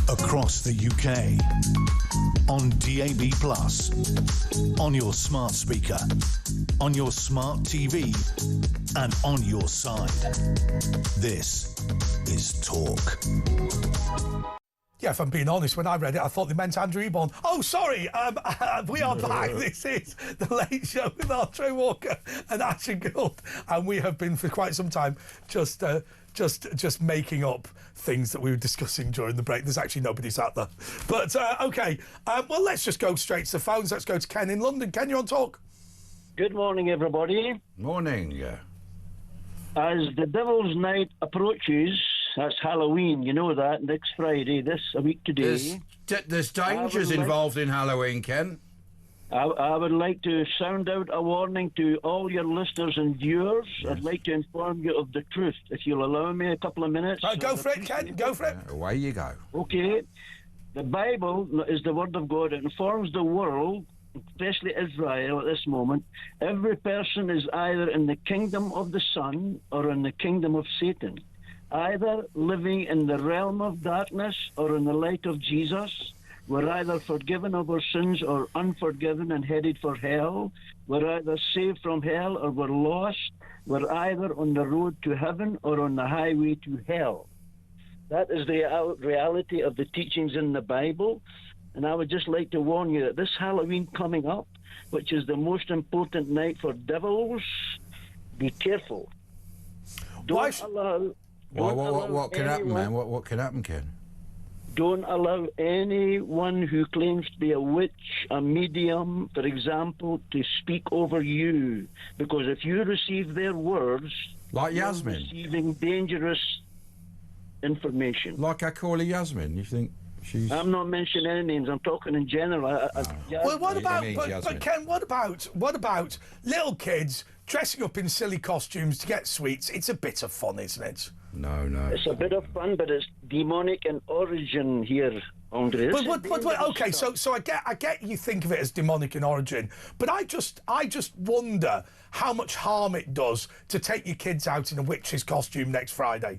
across the UK, on DAB+, on your smart speaker, on your smart TV, and on your side. This is Talk. Yeah, if I'm being honest, when I read it, I thought they meant Andrew Eborn. Oh, sorry, we are back. This is The Late Show with Andre Walker and Asher Gould, and we have been for quite some time just making up things that we were discussing during the break. There's actually nobody sat there. But, OK, well, let's just go straight to the phones. Let's go to Ken in London. Ken, you on Talk? Good morning, everybody. Morning. As the Devil's Night approaches, that's Halloween, you know that, next Friday, a week today. There's dangers involved in Halloween, Ken. I would like to sound out a warning to all your listeners and viewers. Yes. I'd like to inform you of the truth, if you'll allow me a couple of minutes. Go for it, Ken, go for it. Away you go. Okay. The Bible is the Word of God. It informs the world, especially Israel at this moment. Every person is either in the kingdom of the Son or in the kingdom of Satan. Either living in the realm of darkness or in the light of Jesus. We're either forgiven of our sins or unforgiven and headed for hell. We're either saved from hell or we're lost. We're either on the road to heaven or on the highway to hell. That is the reality of the teachings in the Bible. And I would just like to warn you that this Halloween coming up, which is the most important night for devils, be careful. What can happen, man? What can happen, Ken? Don't allow anyone who claims to be a witch, a medium, for example, to speak over you. Because if you receive their words, like Yasmin, you're receiving dangerous information. Like I call her Yasmin, you think she's... I'm not mentioning any names, I'm talking in general. Well, what about, but Ken, what about little kids dressing up in silly costumes to get sweets? It's a bit of fun, isn't it? No. It's a bit of fun, but it's demonic in origin here, Andre. Okay, so I get you think of it as demonic in origin, but I just wonder how much harm it does to take your kids out in a witch's costume next Friday.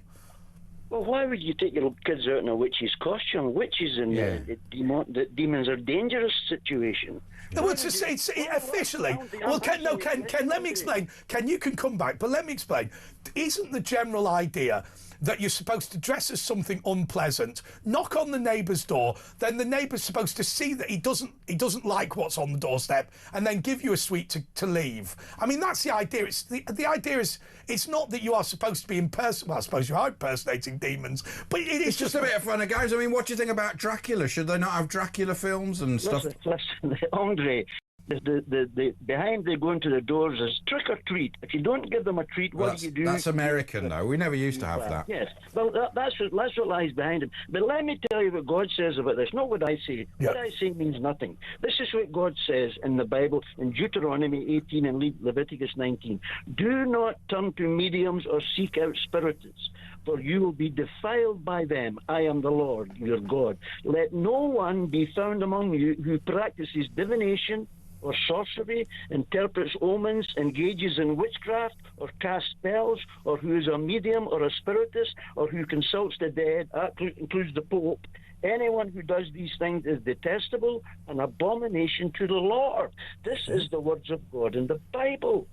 Well, why would you take your kids out in a witch's costume? Witches and the demons are dangerous situation. No, it's officially. Well, Ken, let me explain. Ken, you can come back, but let me explain. Isn't the general idea that you're supposed to dress as something unpleasant, knock on the neighbour's door, then the neighbour's supposed to see that he doesn't like what's on the doorstep, and then give you a sweet to leave? I mean, that's the idea. It's the idea is it's not that you are supposed to be well, I suppose you are impersonating demons, but it's just a bit of fun and games. I mean, what do you think about Dracula? Should they not have Dracula films and stuff? Listen, Andre, the behind they go into the doors is trick or treat. If you don't give them a treat, what do you do? That's American, though. We never used to have that. Yes. Well, that's what lies behind it. But let me tell you what God says about this, not what I say. Yep. What I say means nothing. This is what God says in the Bible, in Deuteronomy 18 and Leviticus 19. Do not turn to mediums or seek out spiritists, for you will be defiled by them. I am the Lord, your God. Let no one be found among you who practices divination or sorcery, interprets omens, engages in witchcraft, or casts spells, or who is a medium or a spiritist, or who consults the dead, that includes the Pope. Anyone who does these things is detestable, an abomination to the Lord. This is the words of God in the Bible.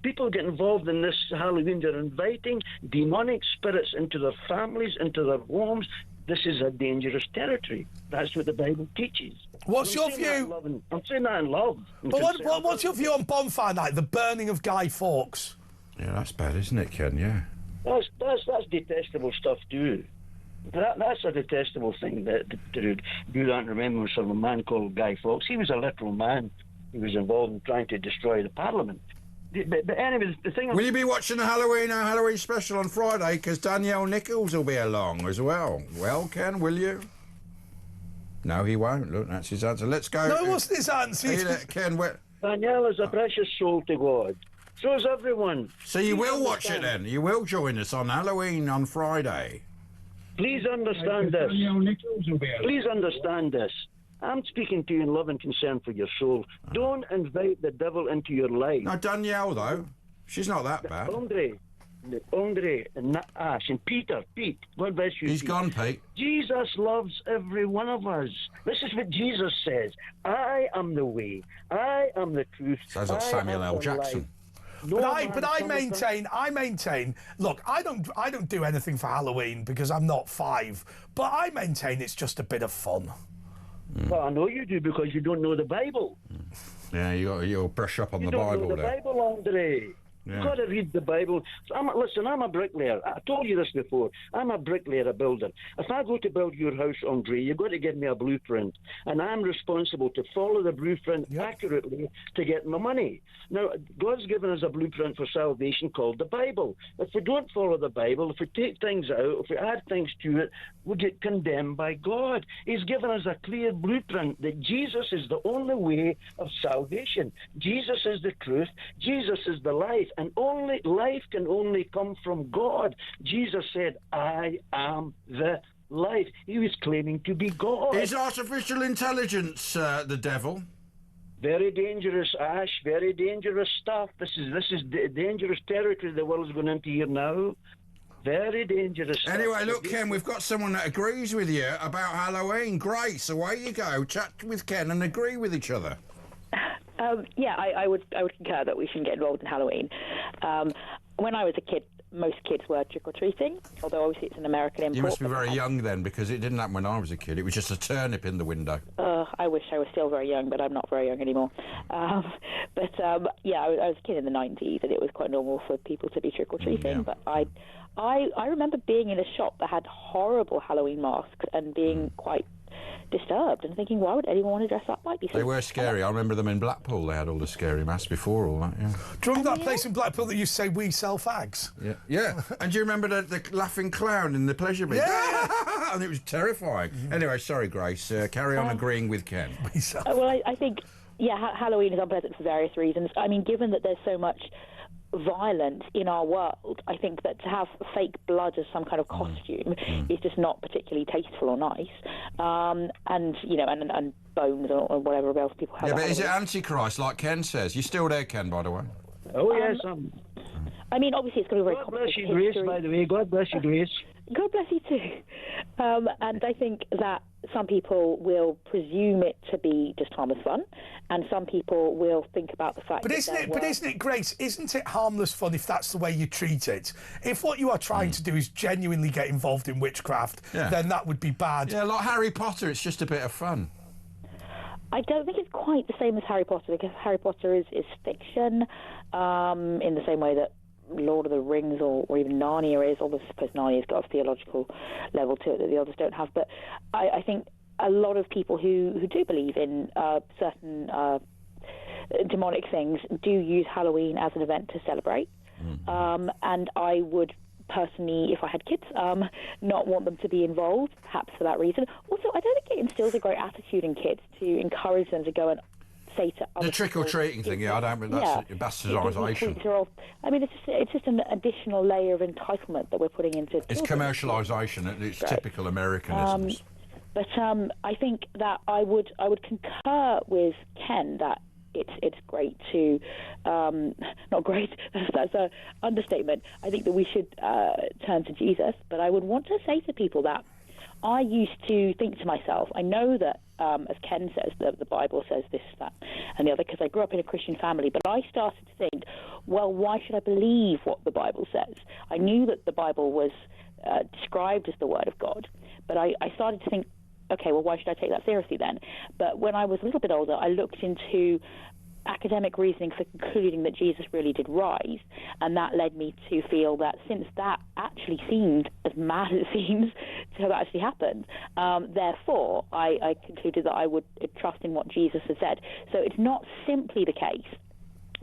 People get involved in this Halloween. They're inviting demonic spirits into their families, into their homes. This is a dangerous territory. That's what the Bible teaches. What's your view? I'm saying that in love. But what's your view on Bonfire Night, the burning of Guy Fawkes? Yeah, that's bad, isn't it, Ken? Yeah. That's detestable stuff too. That's a detestable thing to do that in remembrance of a man called Guy Fawkes. He was a literal man. He was involved in trying to destroy the Parliament. But anyway, the thing... Will you be watching the Halloween special on Friday? Because Danielle Nichols will be along as well. Well, Ken, will you? No, he won't. Look, that's his answer. Let's go. No, what's his answer? Ken, Danielle is a precious soul to God. So is everyone. So you will watch it then? You will join us on Halloween on Friday? Please understand this. Please understand this. I'm speaking to you in love and concern for your soul. Don't invite the devil into your life. No, Danielle, though. She's not that bad. Andre, Andre and Ash and Pete, God bless you. He's Pete. gone, Pete. Jesus loves every one of us. This is what Jesus says. I am the way. I am the truth. Sounds like I Samuel am L. the Jackson. life. No man But I cometh maintain. Look, I don't do anything for Halloween because I'm not 5. But I maintain it's just a bit of fun. Well, I know you do because you don't know the Bible. Yeah, you'll brush up on You the don't Bible know the there. Bible, Andre. Yeah. You've got to read the Bible. So I'm a bricklayer. I told you this before. I'm a bricklayer, a builder. If I go to build your house, Andre, you've got to give me a blueprint. And I'm responsible to follow the blueprint accurately to get my money. Now, God's given us a blueprint for salvation called the Bible. If we don't follow the Bible, if we take things out, if we add things to it, we get condemned by God. He's given us a clear blueprint that Jesus is the only way of salvation. Jesus is the truth. Jesus is the life. And life can only come from God. Jesus said, I am the life. He was claiming to be God. Is artificial intelligence the devil? Very dangerous, Ash. Very dangerous stuff. This is dangerous territory the world's going into here now. Very dangerous stuff. Anyway, look, Ken, we've got someone that agrees with you about Halloween. Grace, away you go. Chat with Ken and agree with each other. Yeah, I would concur that we shouldn't get involved in Halloween. When I was a kid, most kids were trick-or-treating, although obviously it's an American import. You must be very young then, because it didn't happen when I was a kid. It was just a turnip in the window. I wish I was still very young, but I'm not very young anymore. Yeah, I was a kid in the 90s, and it was quite normal for people to be trick-or-treating. But I remember being in a shop that had horrible Halloween masks and being quite disturbed and thinking, why would anyone want to dress up like this? They were scary. I remember them in Blackpool. They had all the scary masks before all that, yeah. Do you remember that place in Blackpool that used to say, we sell fags? Yeah. And do you remember the laughing clown in the pleasure bin? Yeah! And it was terrifying. Anyway, sorry, Grace. Carry on agreeing with Ken. Well, I think, Halloween is unpleasant for various reasons. I mean, given that there's so much violence in our world, I think that to have fake blood as some kind of costume is just not particularly tasteful or nice. And bones or whatever else people have. Yeah, but is it Antichrist, like Ken says? You're still there, Ken, by the way. Oh, yes. I mean, obviously it's going to be very God bless you, complicated Grace, by the way. God bless you, Grace. God bless you too. And I think that some people will presume it to be just harmless fun, and some people will think about the fact. But isn't it, Grace? Isn't it harmless fun if that's the way you treat it? If what you are trying to do is genuinely get involved in witchcraft, then that would be bad. Yeah, like Harry Potter, it's just a bit of fun. I don't think it's quite the same as Harry Potter, because Harry Potter is fiction, in the same way that Lord of the Rings or even Narnia is, although I suppose Narnia's got a theological level to it that the others don't have. But I think a lot of people who do believe in certain demonic things do use Halloween as an event to celebrate. And I would personally, if I had kids, not want them to be involved, perhaps for that reason. Also, I don't think it instills a great attitude in kids to encourage them to go and say to other the trick-or-treating thing, I don't mean that's bastardisation. I mean, it's just an additional layer of entitlement that we're putting into. It's commercialisation. It's typical Americanisms. But I think that I would concur with Ken that it's great to not great. That's an understatement. I think that we should turn to Jesus. But I would want to say to people that I used to think to myself, I know that, as Ken says, the Bible says this, that, and the other, because I grew up in a Christian family, but I started to think, well, why should I believe what the Bible says? I knew that the Bible was described as the Word of God, but I started to think, okay, well, why should I take that seriously then? But when I was a little bit older, I looked into academic reasoning for concluding that Jesus really did rise, and that led me to feel that since that actually seemed as mad as it seems to have actually happened, therefore I concluded that I would trust in what Jesus has said. So it's not simply the case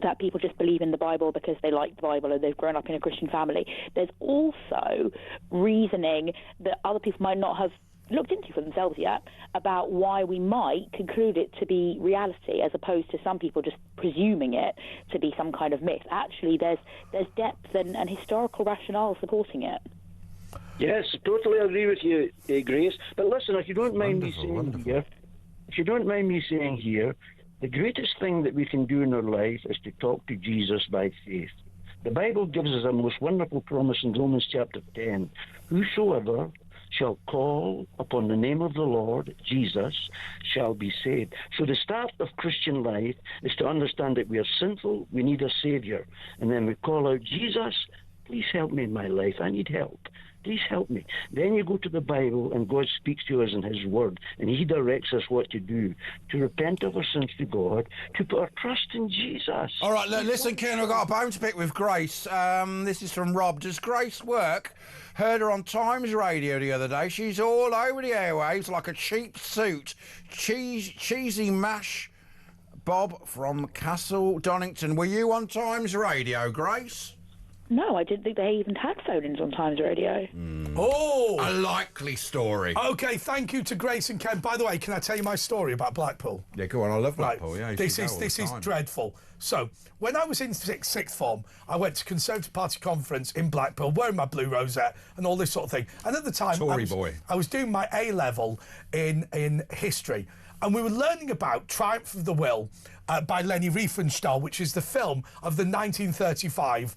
that people just believe in the Bible because they like the Bible or they've grown up in a Christian family. There's also reasoning that other people might not have looked into for themselves yet about why we might conclude it to be reality, as opposed to some people just presuming it to be some kind of myth. Actually, there's depth and historical rationale supporting it. Yes, totally agree with you, Grace. But listen, if you don't mind me saying here, the greatest thing that we can do in our life is to talk to Jesus by faith. The Bible gives us a most wonderful promise in Romans chapter 10. Whosoever shall call upon the name of the Lord Jesus shall be saved. So the start of Christian life is to understand that we are sinful, we need a Savior. And then we call out, Jesus, please help me in my life. I need help. Please help me. Then you go to the Bible and God speaks to us in his word and he directs us what to do, to repent of our sins to God, to put our trust in Jesus. All right, listen, Ken, I've got a bone to pick with Grace. This is from Rob. Does Grace work? Heard her on Times Radio the other day. She's all over the airwaves like a cheap suit. Cheesy mash. Bob from Castle Donington. Were you on Times Radio, Grace? No, I didn't think they even had phone-ins on Times Radio. Oh! A likely story. Okay, thank you to Grace and Ken. By the way, can I tell you my story about Blackpool? Yeah, go on. I love Blackpool. Yeah, This is dreadful. So, when I was in sixth form, I went to Conservative Party conference in Blackpool, wearing my blue rosette and all this sort of thing. And at the time, I was doing my A-level in history. And we were learning about Triumph of the Will by Leni Riefenstahl, which is the film of the 1935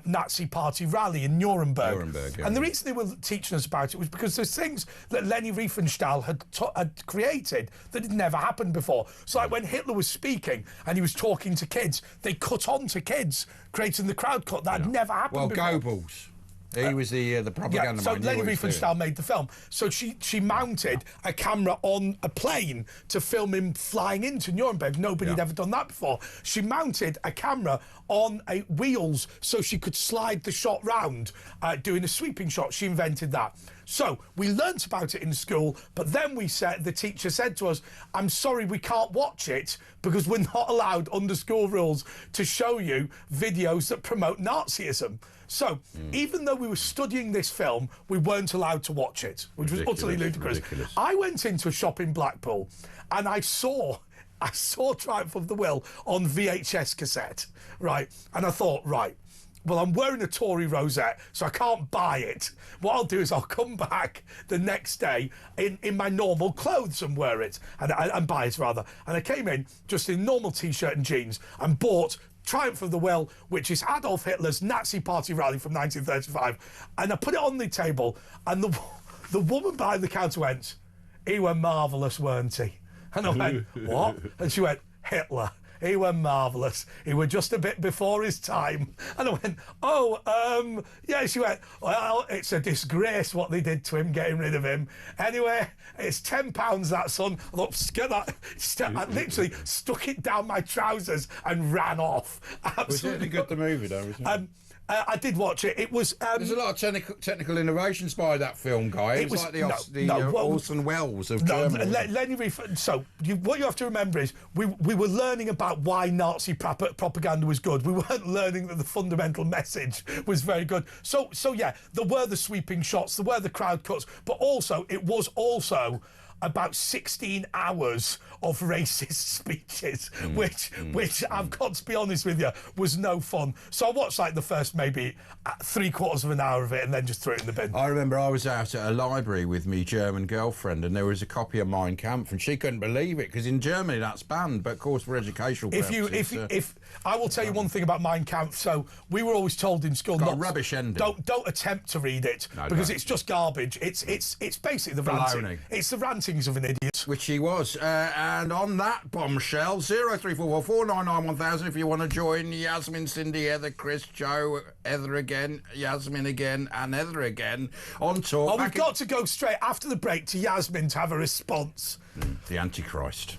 Nazi Party rally in Nuremberg. Yeah. And the reason they were teaching us about it was because there's things that Leni Riefenstahl had created that had never happened before. So like when Hitler was speaking and he was talking to kids, they cut on to kids, creating the crowd cut. That had never happened before. Goebbels. He was the propaganda man. So Leni Riefenstahl made the film. So she mounted a camera on a plane to film him flying into Nuremberg. Nobody had ever done that before. She mounted a camera on wheels so she could slide the shot round, doing a sweeping shot. She invented that. So we learnt about it in school, but then the teacher said to us, I'm sorry, we can't watch it because we're not allowed under school rules to show you videos that promote Nazism. So even though we were studying this film, we weren't allowed to watch it, which was utterly ludicrous. I went into a shop in Blackpool and I saw Triumph of the Will on VHS cassette, right? And I thought, right, well, I'm wearing a Tory rosette, so I can't buy it. What I'll do is I'll come back the next day in my normal clothes and wear it, and buy it, rather. And I came in just in normal T-shirt and jeans and bought Triumph of the Will, which is Adolf Hitler's Nazi Party rally from 1935. And I put it on the table, and the woman behind the counter went, he were marvellous, weren't he? And I went, what? And she went, Hitler. He were marvellous. He were just a bit before his time. And I went, yeah. She went, well, it's a disgrace what they did to him, getting rid of him. Anyway, it's £10, that, son. I thought, get that. I literally stuck it down my trousers and ran off. Absolutely. Was it any good, the movie, though? I did watch it. It was. There's a lot of technical innovations by that film, guy. It was like the Orson Welles of Germany. Leni Riefenstahl. So what you have to remember is we were learning about why Nazi propaganda was good. We weren't learning that the fundamental message was very good. So yeah, there were the sweeping shots, there were the crowd cuts, but also it was also about 16 hours of racist speeches, which I've got to be honest with you, was no fun. So I watched like the first maybe 3/4 of an hour of it and then just threw it in the bin. I remember I was out at a library with me German girlfriend and there was a copy of Mein Kampf and she couldn't believe it because in Germany that's banned, but of course for educational purposes. If I will tell you one thing about Mein Kampf, so we were always told in school, got a rubbish ending. Don't attempt to read it because it's just garbage. It's basically the ranting. It's the rantings of an idiot. Which he was. And on that bombshell, 0344 499 1000 if you want to join Yasmin, Cindy, Heather, Chris, Joe, Heather again, Yasmin again, and Heather again on Talk. Oh, we've got to go straight after the break to Yasmin to have a response. The Antichrist.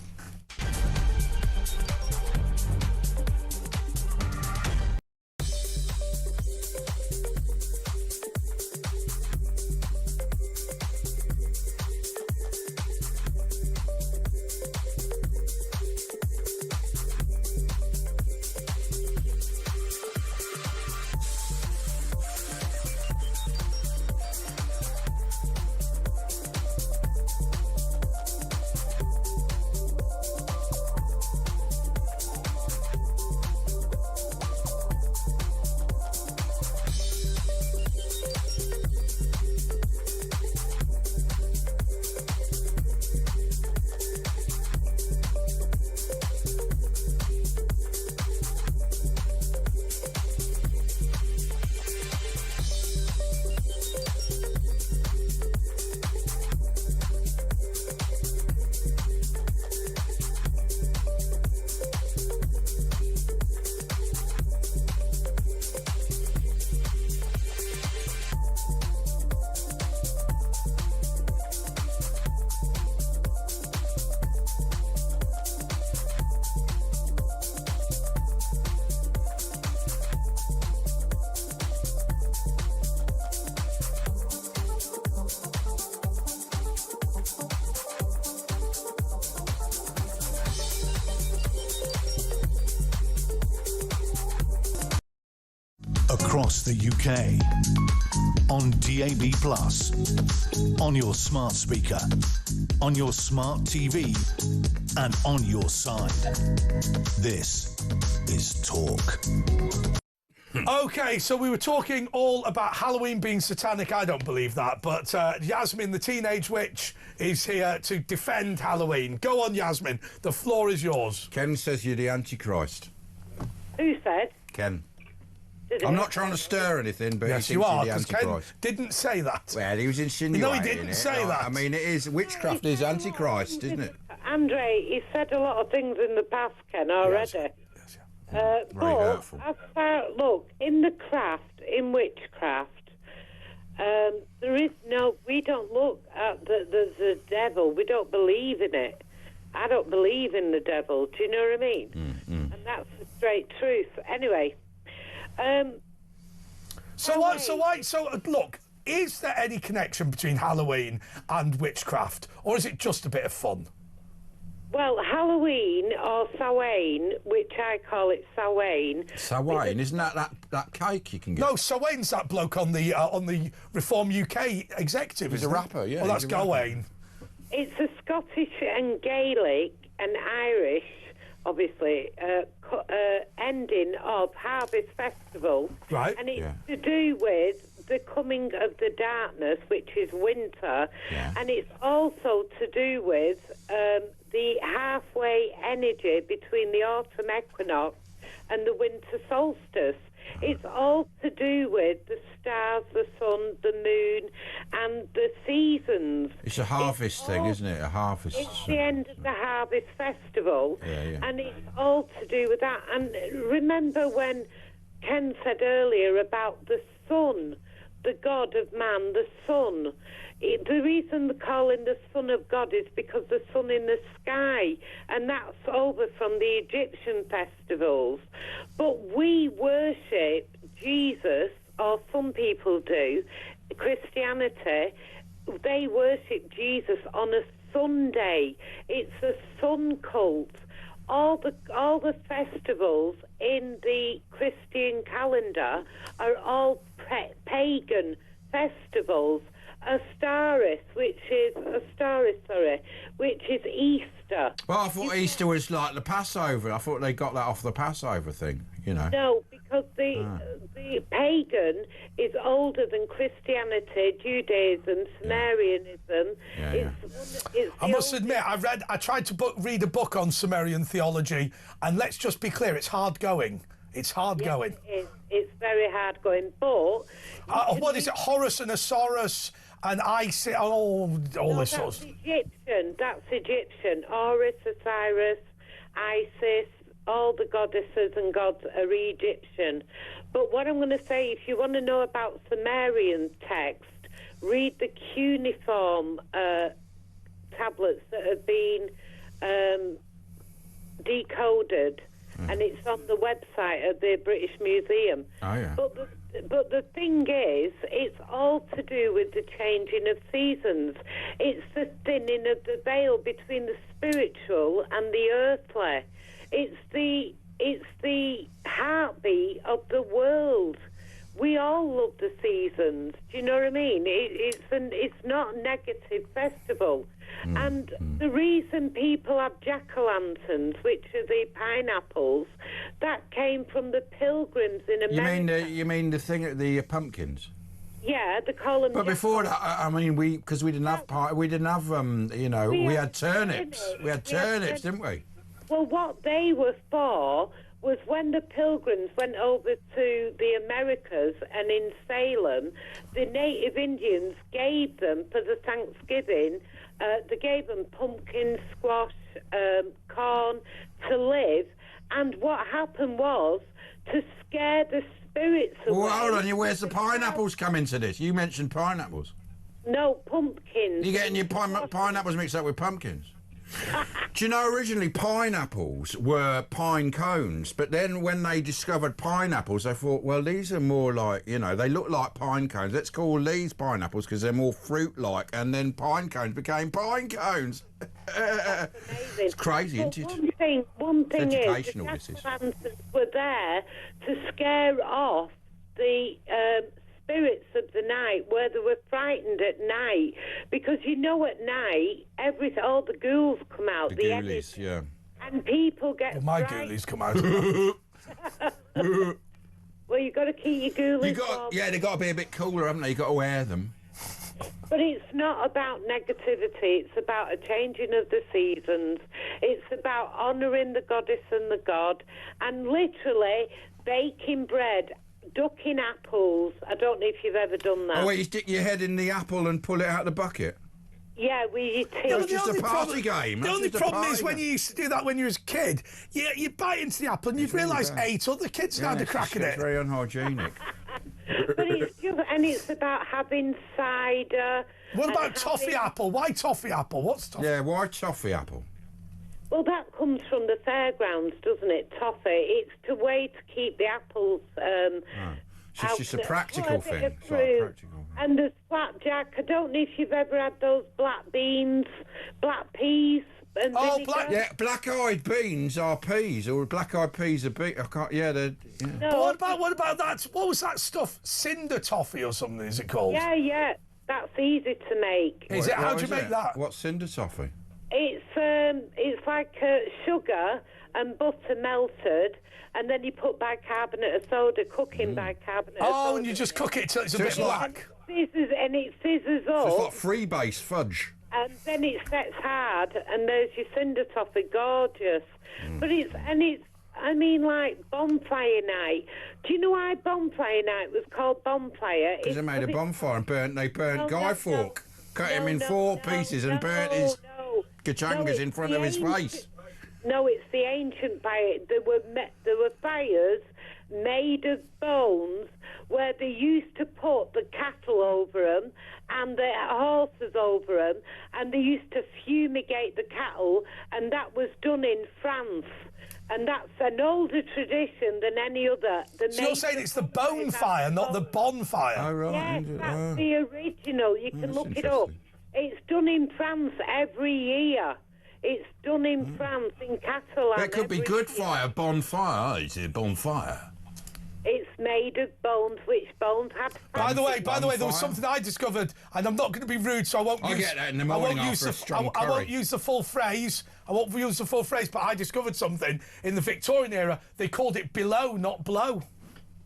across the UK. On DAB+, on your smart speaker, on your smart TV, and on your side. This is Talk. Okay, so we were talking all about Halloween being satanic. I don't believe that, but Yasmin, the teenage witch, is here to defend Halloween. Go on, Yasmin. The floor is yours. Ken says you're the Antichrist. Who said? Ken. I'm not trying to stir anything, but Yes, he you thinks are, you're the because Ken Antichrist. didn't say that. Well, he was insinuating No, he didn't it. say that. I mean, it is witchcraft is Antichrist, isn't it? Andre, he said a lot of things in the past, Ken, already. Yes. Very hurtful. Look, in the craft, in witchcraft, there is no. We don't look at the devil. We don't believe in it. I don't believe in the devil. Do you know what I mean? And that's the straight truth. Anyway. So look, is there any connection between Halloween and witchcraft, or is it just a bit of fun? Well, Halloween or Samhain, which I call it Samhain. Samhain, isn't that cake you can get? No, Samhain's that bloke on the Reform UK executive. He's a rapper, yeah. Well, that's he's a rapper. Gawain. It's a Scottish and Gaelic and Irish, obviously, ending of Harvest Festival. Right. And it's to do with the coming of the darkness, which is winter. Yeah. And it's also to do with the halfway energy between the autumn equinox and the winter solstice. It's all to do with the stars, the sun, the moon, and the seasons. It's a harvest thing, isn't it? A harvest. It's the end of the Harvest Festival, Yeah. and it's all to do with that. And remember when Ken said earlier about the sun, the God of man, the sun. The reason they're calling the Son of God is because the sun in the sky, and that's over from the Egyptian festivals. But we worship Jesus, or some people do, Christianity, they worship Jesus on a Sunday. It's a sun cult. All the festivals in the Christian calendar are all pagan festivals. Astaris, which is Easter. Well, I thought Easter was like the Passover. I thought they got that off the Passover thing, you know. No, because the pagan is older than Christianity, Judaism, Sumerianism. I must admit, I tried to read a book on Sumerian theology, and let's just be clear, it's hard going. It's hard going. It's very hard going, but... what is it? Horus and Osiris and Isis, all this sort of... That's Egyptian. Horus, Osiris, Isis, all the goddesses and gods are Egyptian. But what I'm going to say, if you want to know about Sumerian text, read the cuneiform tablets that have been decoded, and it's on the website of the British Museum. Oh, yeah. But the thing is, it's all to do with the changing of seasons. It's the thinning of the veil between the spiritual and the earthly. It's the heartbeat of the world. We all love the seasons. Do you know what I mean? It's not a negative festival. And the reason people have jack-o'-lanterns, which are the pineapples, that came from the pilgrims in America. You mean the thing, the pumpkins? Yeah, they call them. But before that, I mean, because we didn't have we had turnips. We had turnips, didn't we? Well, what they were for was when the pilgrims went over to the Americas and in Salem, the native Indians gave them for the Thanksgiving. They gave them pumpkin, squash, corn to live, and what happened was to scare the spirits away. Well, hold on, where's the pineapples come into this? You mentioned pineapples. No, pumpkins. You're getting your pineapples mixed up with pumpkins. Do you know originally pineapples were pine cones, but then when they discovered pineapples, they thought, well, these are more like, they look like pine cones. Let's call these pineapples because they're more fruit-like, and then pine cones became pine cones. It's crazy, isn't it? One thing educational, is, this is. the jack-o'-lanterns were there to scare off the spirits of the night, where they were frightened at night, because at night all the ghouls come out. The ghoulies, yeah. And people get. Well, my frightened. ghoulies come out. Well, you've got to keep your ghoulies. They've got to be a bit cooler, haven't they? You've got to wear them. But it's not about negativity. It's about a changing of the seasons. It's about honouring the goddess and the god, and literally baking bread, ducking apples. I don't know if you've ever done that. Oh, wait, you stick your head in the apple and pull it out of the bucket? Yeah, with your teeth. It's just a party game. The only problem is when you used to do that when you was a kid, you bite into the apple and you'd realise 8 other kids had a crack at it. It's very unhygienic. But it's about having cider. What about toffee apple? Why toffee apple? What's toffee? Yeah, why toffee apple? Well, that comes from the fairgrounds, doesn't it? Toffee. It's a way to keep the apples. It's just a practical thing. It's like a practical thing. And there's flapjack. I don't know if you've ever had those black beans, black peas. And black-eyed beans are peas, or black-eyed peas are beans. I can't. Yeah, they're. Yeah. No, what about that? What was that stuff? Cinder toffee or something? Is it called? Yeah. That's easy to make. Is it? How do you make that? What's cinder toffee? It's like sugar and butter melted, and then you put bicarbonate of soda, cooking bicarbonate of soda. Oh, and you just cook it till it's a bit black. It scissors up. So it's like freebase fudge. And then it sets hard, and there's your cinder toffee, gorgeous. But it's like bonfire night. Do you know why bonfire night was called bonfire? Because they made a bonfire and they burnt Guy Fawkes, cut him in 4 pieces and burnt his gachangas in front of his face. No, it's the ancient fire. There were fires made of bones where they used to put the cattle over them and the horses over them, and they used to fumigate the cattle, and that was done in France. And that's an older tradition than any other. So you're saying it's the bone fire, not the bonfire? Oh, right. Yes, that's the original. You can look it up. It's done in France every year. It's done in France, in Catalan. That could be good fire, bonfire. It's a bonfire. It's made of bones, which bones have. By the way, there was something I discovered, and I'm not going to be rude, so I won't use. I get that in the morning after a strong curry. I won't use the full phrase. But I discovered something in the Victorian era. They called it below, not blow.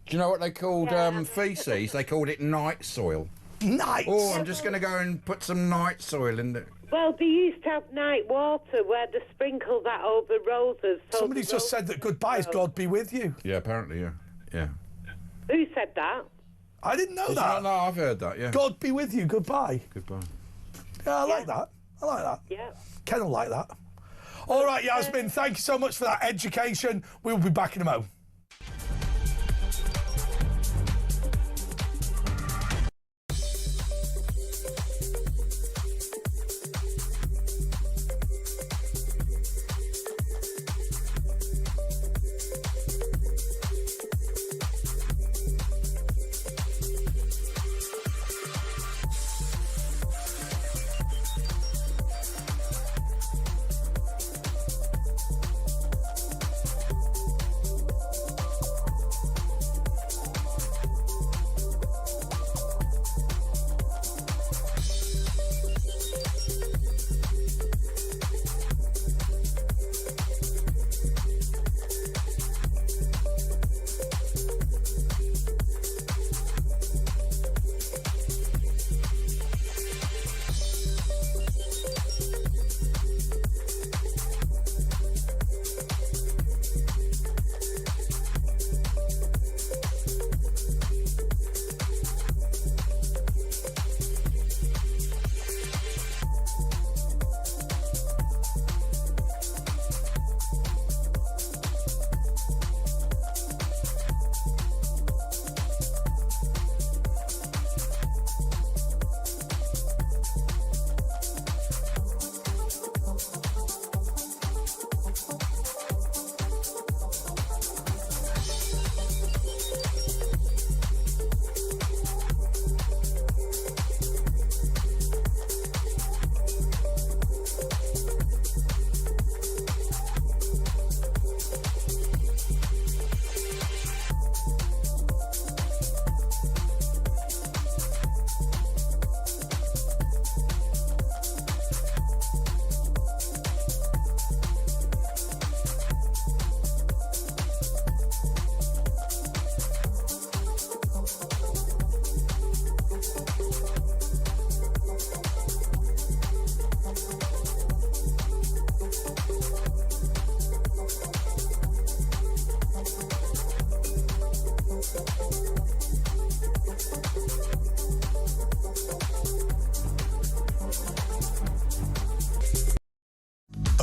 Do you know what they called feces? They called it night soil. Night. Oh, I'm just going to go and put some night soil in there. Well, they used to have night water where they sprinkle that over roses. So somebody just said that goodbye is God be with you. Yeah, apparently, yeah. Who said that? I didn't know that. No, I've heard that, yeah. God be with you, goodbye. Goodbye. Yeah, I like that. Yeah. Ken will like that. All right, Yasmin, thank you so much for that education. We'll be back in a moment.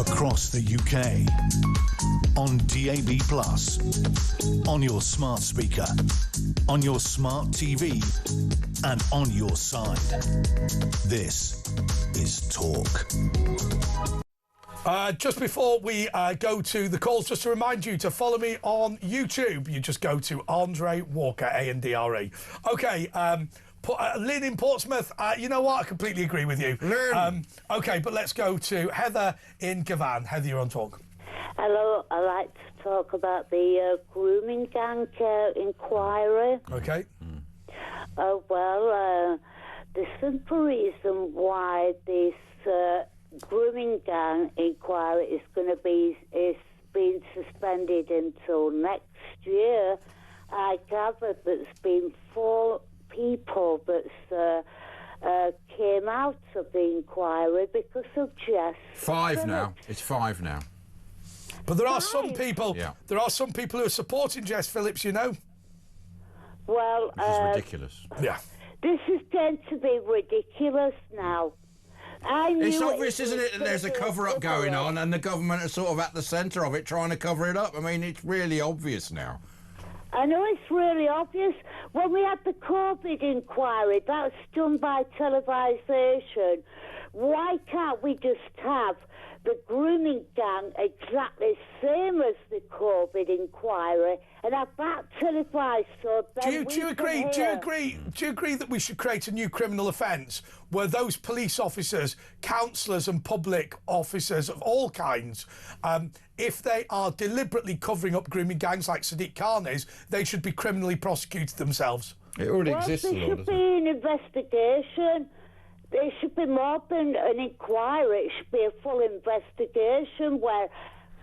across the UK, on DAB+, on your smart speaker, on your smart TV, and on your side. This is Talk. Just before we go to the calls, just to remind you to follow me on YouTube. You just go to Andre Walker, A-N-D-R-E. OK, Lynn in Portsmouth, you know what? I completely agree with you. OK, but let's go to Heather in Cavan. Heather, you're on Talk. Hello, I'd like to talk about the grooming gang inquiry. OK. The simple reason why this grooming gang inquiry is being suspended until next year, I gather there's been 4 people that came out of the inquiry because of Jess. 5 now. It's 5 now. But there are some people. Yeah. There are some people who are supporting Jess Phillips. You know. Well, this is ridiculous. Yeah. This is going to be ridiculous now. It's obvious, isn't it, that there's a cover-up going on and the government are sort of at the centre of it trying to cover it up. I mean, it's really obvious now. I know it's really obvious. When we had the COVID inquiry, that was done by televisation. Why can't we just have the grooming gang exactly same as the COVID inquiry and have that televised? So do you agree that we should create a new criminal offence where those police officers, counsellors and public officers of all kinds, if they are deliberately covering up grooming gangs like Sadiq Khan is, they should be criminally prosecuted themselves? It already exists. There should be an investigation. There should be more than an inquiry. It should be a full investigation where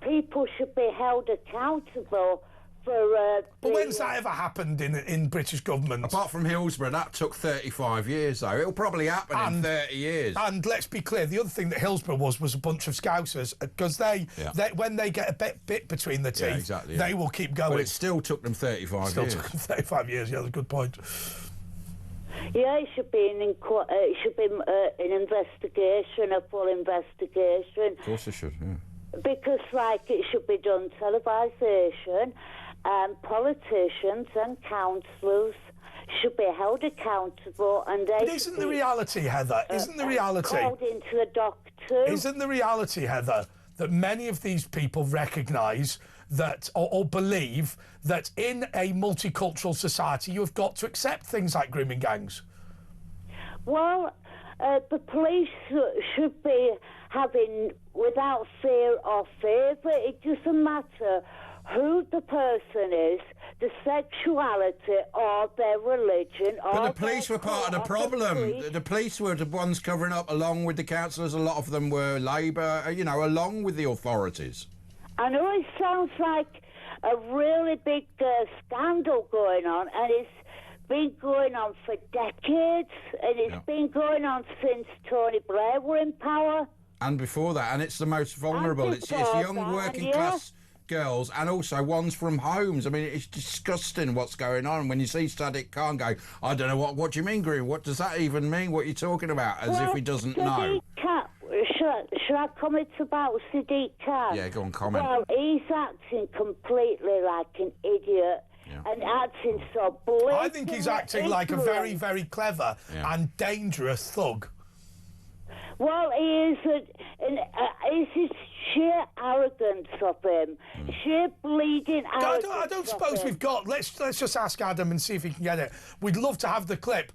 people should be held accountable for... But when's that ever happened in British government? Apart from Hillsborough, that took 35 years, though. It'll probably happen in 30 years. And let's be clear, the other thing that Hillsborough was a bunch of Scousers, because they when they get a bit between the teeth, they will keep going. Well, it still took them 35 years. Still took them 35 years, yeah, that's a good point. Yeah, it should be an investigation, a full investigation. Of course it should, yeah. Because, it should be done televisation, and politicians and councillors should be held accountable, and they... But isn't the reality, Heather, called into the dock too? Isn't the reality, Heather, that many of these people recognise that or believe that in a multicultural society you have got to accept things like grooming gangs? Well, the police should be having, without fear or favour, it doesn't matter who the person is, the sexuality or their religion. But the police were part of the problem. The police were the ones covering up along with the councillors. A lot of them were Labour, along with the authorities. I know it sounds like a really big scandal going on, and it's been going on for decades, and it's been going on since Tony Blair were in power. And before that, and it's the most vulnerable. It's young working class girls, and also ones from homes. I mean, it's disgusting what's going on. When you see Sadiq Khan go, I don't know, what do you mean, Green? What does that even mean? What are you talking about? As if he doesn't know. Should I comment about Sadiq Khan? Yeah, go on, comment. Well, he's acting completely like an idiot and acting so blatantly. I think he's acting like a very, very clever and dangerous thug. Well, he is it's his sheer arrogance of him, sheer bleeding arrogance. I don't suppose we've got. Let's just ask Adam and see if he can get it. We'd love to have the clip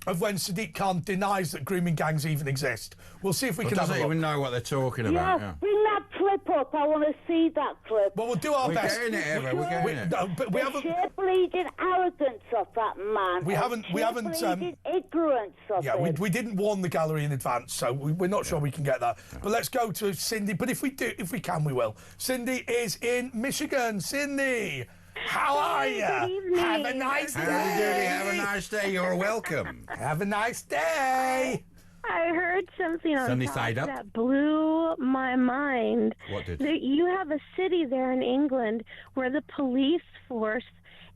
of when Sadiq Khan denies that grooming gangs even exist. We'll see if we can have a look. Doesn't even know what they're talking about. Yeah, bring that clip up. I want to see that clip. Well, we'll do our best. We're getting it, Eva. We're getting it. No, but we haven't. Sheer bleeding arrogance of that man. We haven't. Bleeding ignorance of him. Yeah, we didn't warn the gallery in advance, so we're not sure we can get that. Yeah. But let's go to Cindy. But if we can, we will. Cindy is in Michigan. Cindy, how are you? Good evening. Have a nice day. Have a nice day. You're welcome. Have a nice day. I heard something on Sunny top side up. that blew my mind. What did? You have a city there in England where the police force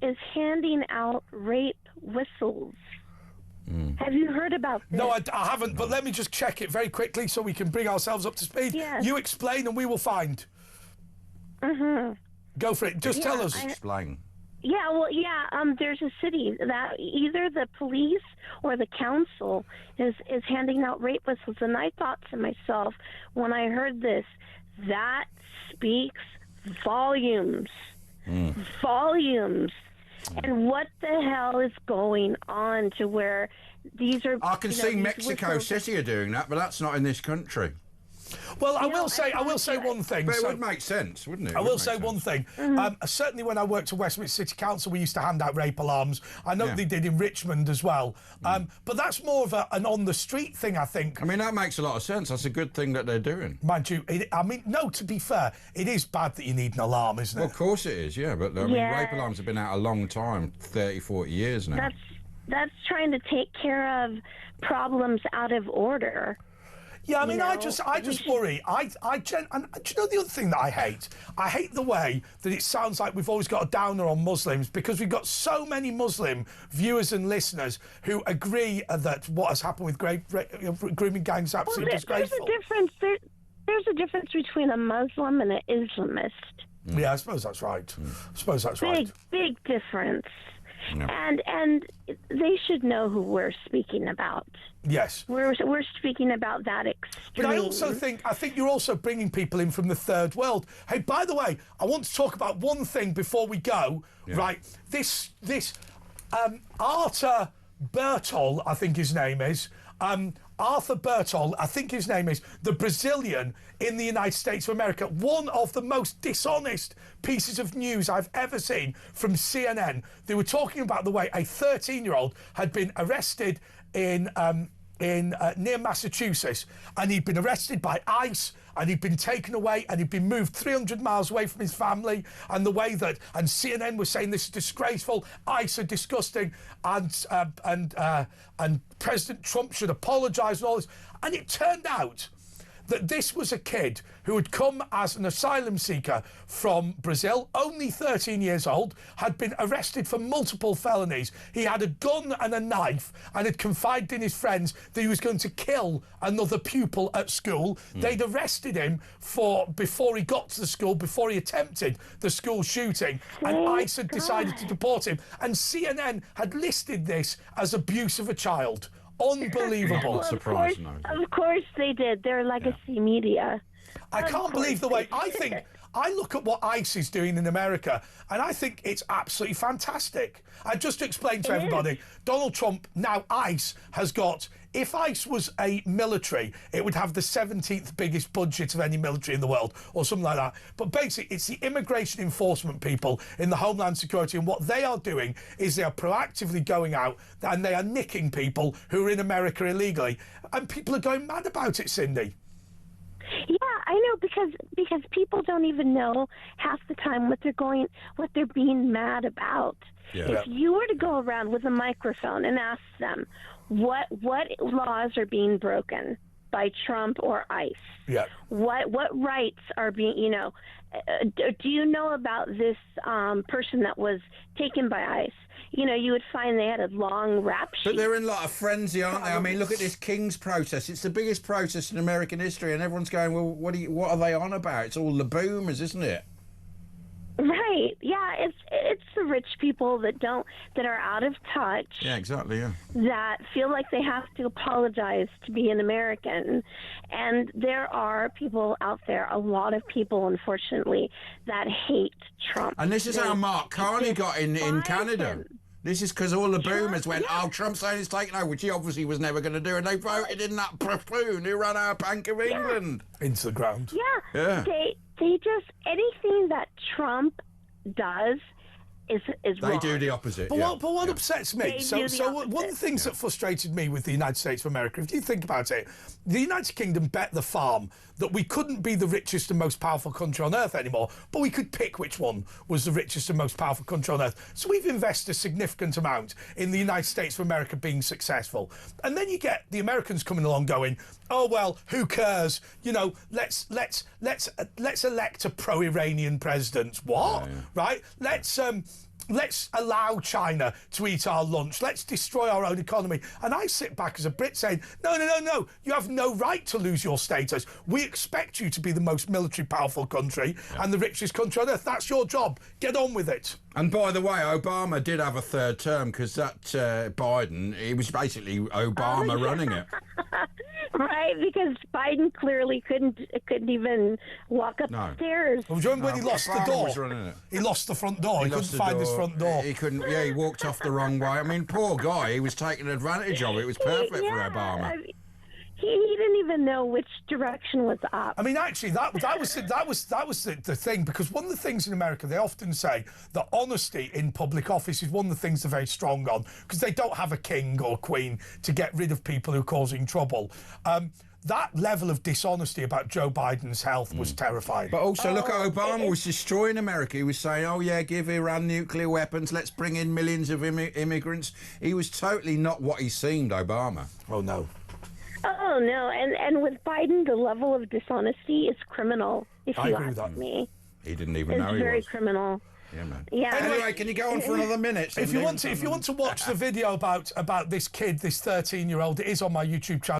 is handing out rape whistles. Have you heard about this? No, I haven't, but let me just check it very quickly so we can bring ourselves up to speed. Yes. You explain and we will find. Go for it. Just tell us. Explain. Yeah, well, there's a city that either the police or the council is handing out rape whistles, and I thought to myself when I heard this, that speaks volumes. Volumes. And what the hell is going on to where these are... I can see Mexico whistles... City are doing that, but that's not in this country. Well, I will say one thing. But it would make sense, wouldn't it? I will say one thing. Certainly when I worked at Westminster City Council, we used to hand out rape alarms. I know they did in Richmond as well. But that's more of an on-the-street thing, I think. I mean, that makes a lot of sense. That's a good thing that they're doing. Mind you, no, to be fair, it is bad that you need an alarm, isn't it? Well, of course it is, yeah. But, I mean, rape alarms have been out a long time, 30, 40 years now. That's trying to take care of problems out of order. Yeah, I mean, I just worry. And do you know the other thing that I hate? I hate the way that it sounds like we've always got a downer on Muslims, because we've got so many Muslim viewers and listeners who agree that what has happened with grooming gangs is absolutely disgraceful. There's a difference between a Muslim and an Islamist. Yeah, I suppose that's right. Big difference. No. And they should know who we're speaking about. Yes. We're speaking about that extreme. But I also think you're also bringing people in from the third world. Hey, by the way, I want to talk about one thing before we go. Yeah. Right. This Arthur Bertol, I think his name is. Arthur Bertol, I think his name is, the Brazilian in the United States of America. One of the most dishonest pieces of news I've ever seen from CNN. They were talking about the way a 13-year-old had been arrested in near Massachusetts, and he'd been arrested by ICE, and he'd been taken away, and he'd been moved 300 miles away from his family, and the way that, and CNN was saying this is disgraceful, ICE are disgusting, and President Trump should apologise and all this. And it turned out that this was a kid who had come as an asylum seeker from Brazil, only 13 years old, had been arrested for multiple felonies. He had a gun and a knife and had confided in his friends that he was going to kill another pupil at school. They'd arrested him before he got to the school, before he attempted the school shooting, and ICE had decided to deport him. And CNN had listed this as abuse of a child. Unbelievable. Of course they did. They're legacy media. I can't believe the way I look at what ICE is doing in America, and I think it's absolutely fantastic. I just explained to everybody, Donald Trump, now ICE has got, if ICE was a military, it would have the 17th biggest budget of any military in the world, or something like that. But basically, it's the immigration enforcement people in the Homeland Security, and what they are doing is they are proactively going out and they are nicking people who are in America illegally. And people are going mad about it, Cindy. Yeah, I know, because people don't even know half the time what they're being mad about. Yeah. If you were to go around with a microphone and ask them what laws are being broken by Trump or ICE, what rights are being, do you know about this person that was taken by ICE? You would find they had a long rap sheet. But they're in a lot of frenzy, aren't they? I mean, look at this King's protest. It's the biggest protest in American history, and everyone's going, well, what are they on about? It's all the boomers, isn't it? Right. Yeah, it's the rich people that are out of touch. Yeah, exactly, yeah. That feel like they have to apologize to be an American. And there are people out there, a lot of people, unfortunately, that hate Trump. And this is how Mark Carney got in Canada. This is because all the boomers went, Trump's saying he's taking over, which he obviously was never going to do, and they voted in that buffoon who ran our Bank of England. Into the ground. Yeah. They just, anything that Trump does is wrong. They do the opposite. But what upsets me, one of the things that frustrated me with the United States of America, if you think about it, the United Kingdom bet the farm that we couldn't be the richest and most powerful country on earth anymore, but we could pick which one was the richest and most powerful country on earth. So we've invested a significant amount in the United States of America being successful. And then you get the Americans coming along going, oh, well, who cares? Let's elect a pro-Iranian president. What? Yeah. Right? let's allow China to eat our lunch. Let's destroy our own economy. And I sit back as a Brit saying, no. You have no right to lose your status. We expect you to be the most military powerful country and the richest country on earth. That's your job. Get on with it. And by the way, Obama did have a third term because that Biden, he was basically Obama running it. Right, because Biden clearly couldn't even walk up the stairs. Well, do you remember when he lost Obama the door? was running it. He lost the front door. He couldn't find his front door. He couldn't. Yeah, he walked off the wrong way. I mean, poor guy. He was taking advantage of it. It was perfect for Obama. He didn't even know which direction was up. I mean, actually, that was the thing, because one of the things in America, they often say that honesty in public office is one of the things they're very strong on, because they don't have a king or queen to get rid of people who are causing trouble. That level of dishonesty about Joe Biden's health was terrifying. But also, look at Obama was destroying America. He was saying, oh, yeah, give Iran nuclear weapons. Let's bring in millions of immigrants. He was totally not what he seemed, Obama. Oh, no. Oh, no. And with Biden, the level of dishonesty is criminal, if you ask me. He didn't even know he was. It's very criminal. Yeah, man. Yeah. Anyway, can you go on for another minute? If you want to watch the video about this kid, this 13-year-old, it is on my YouTube channel.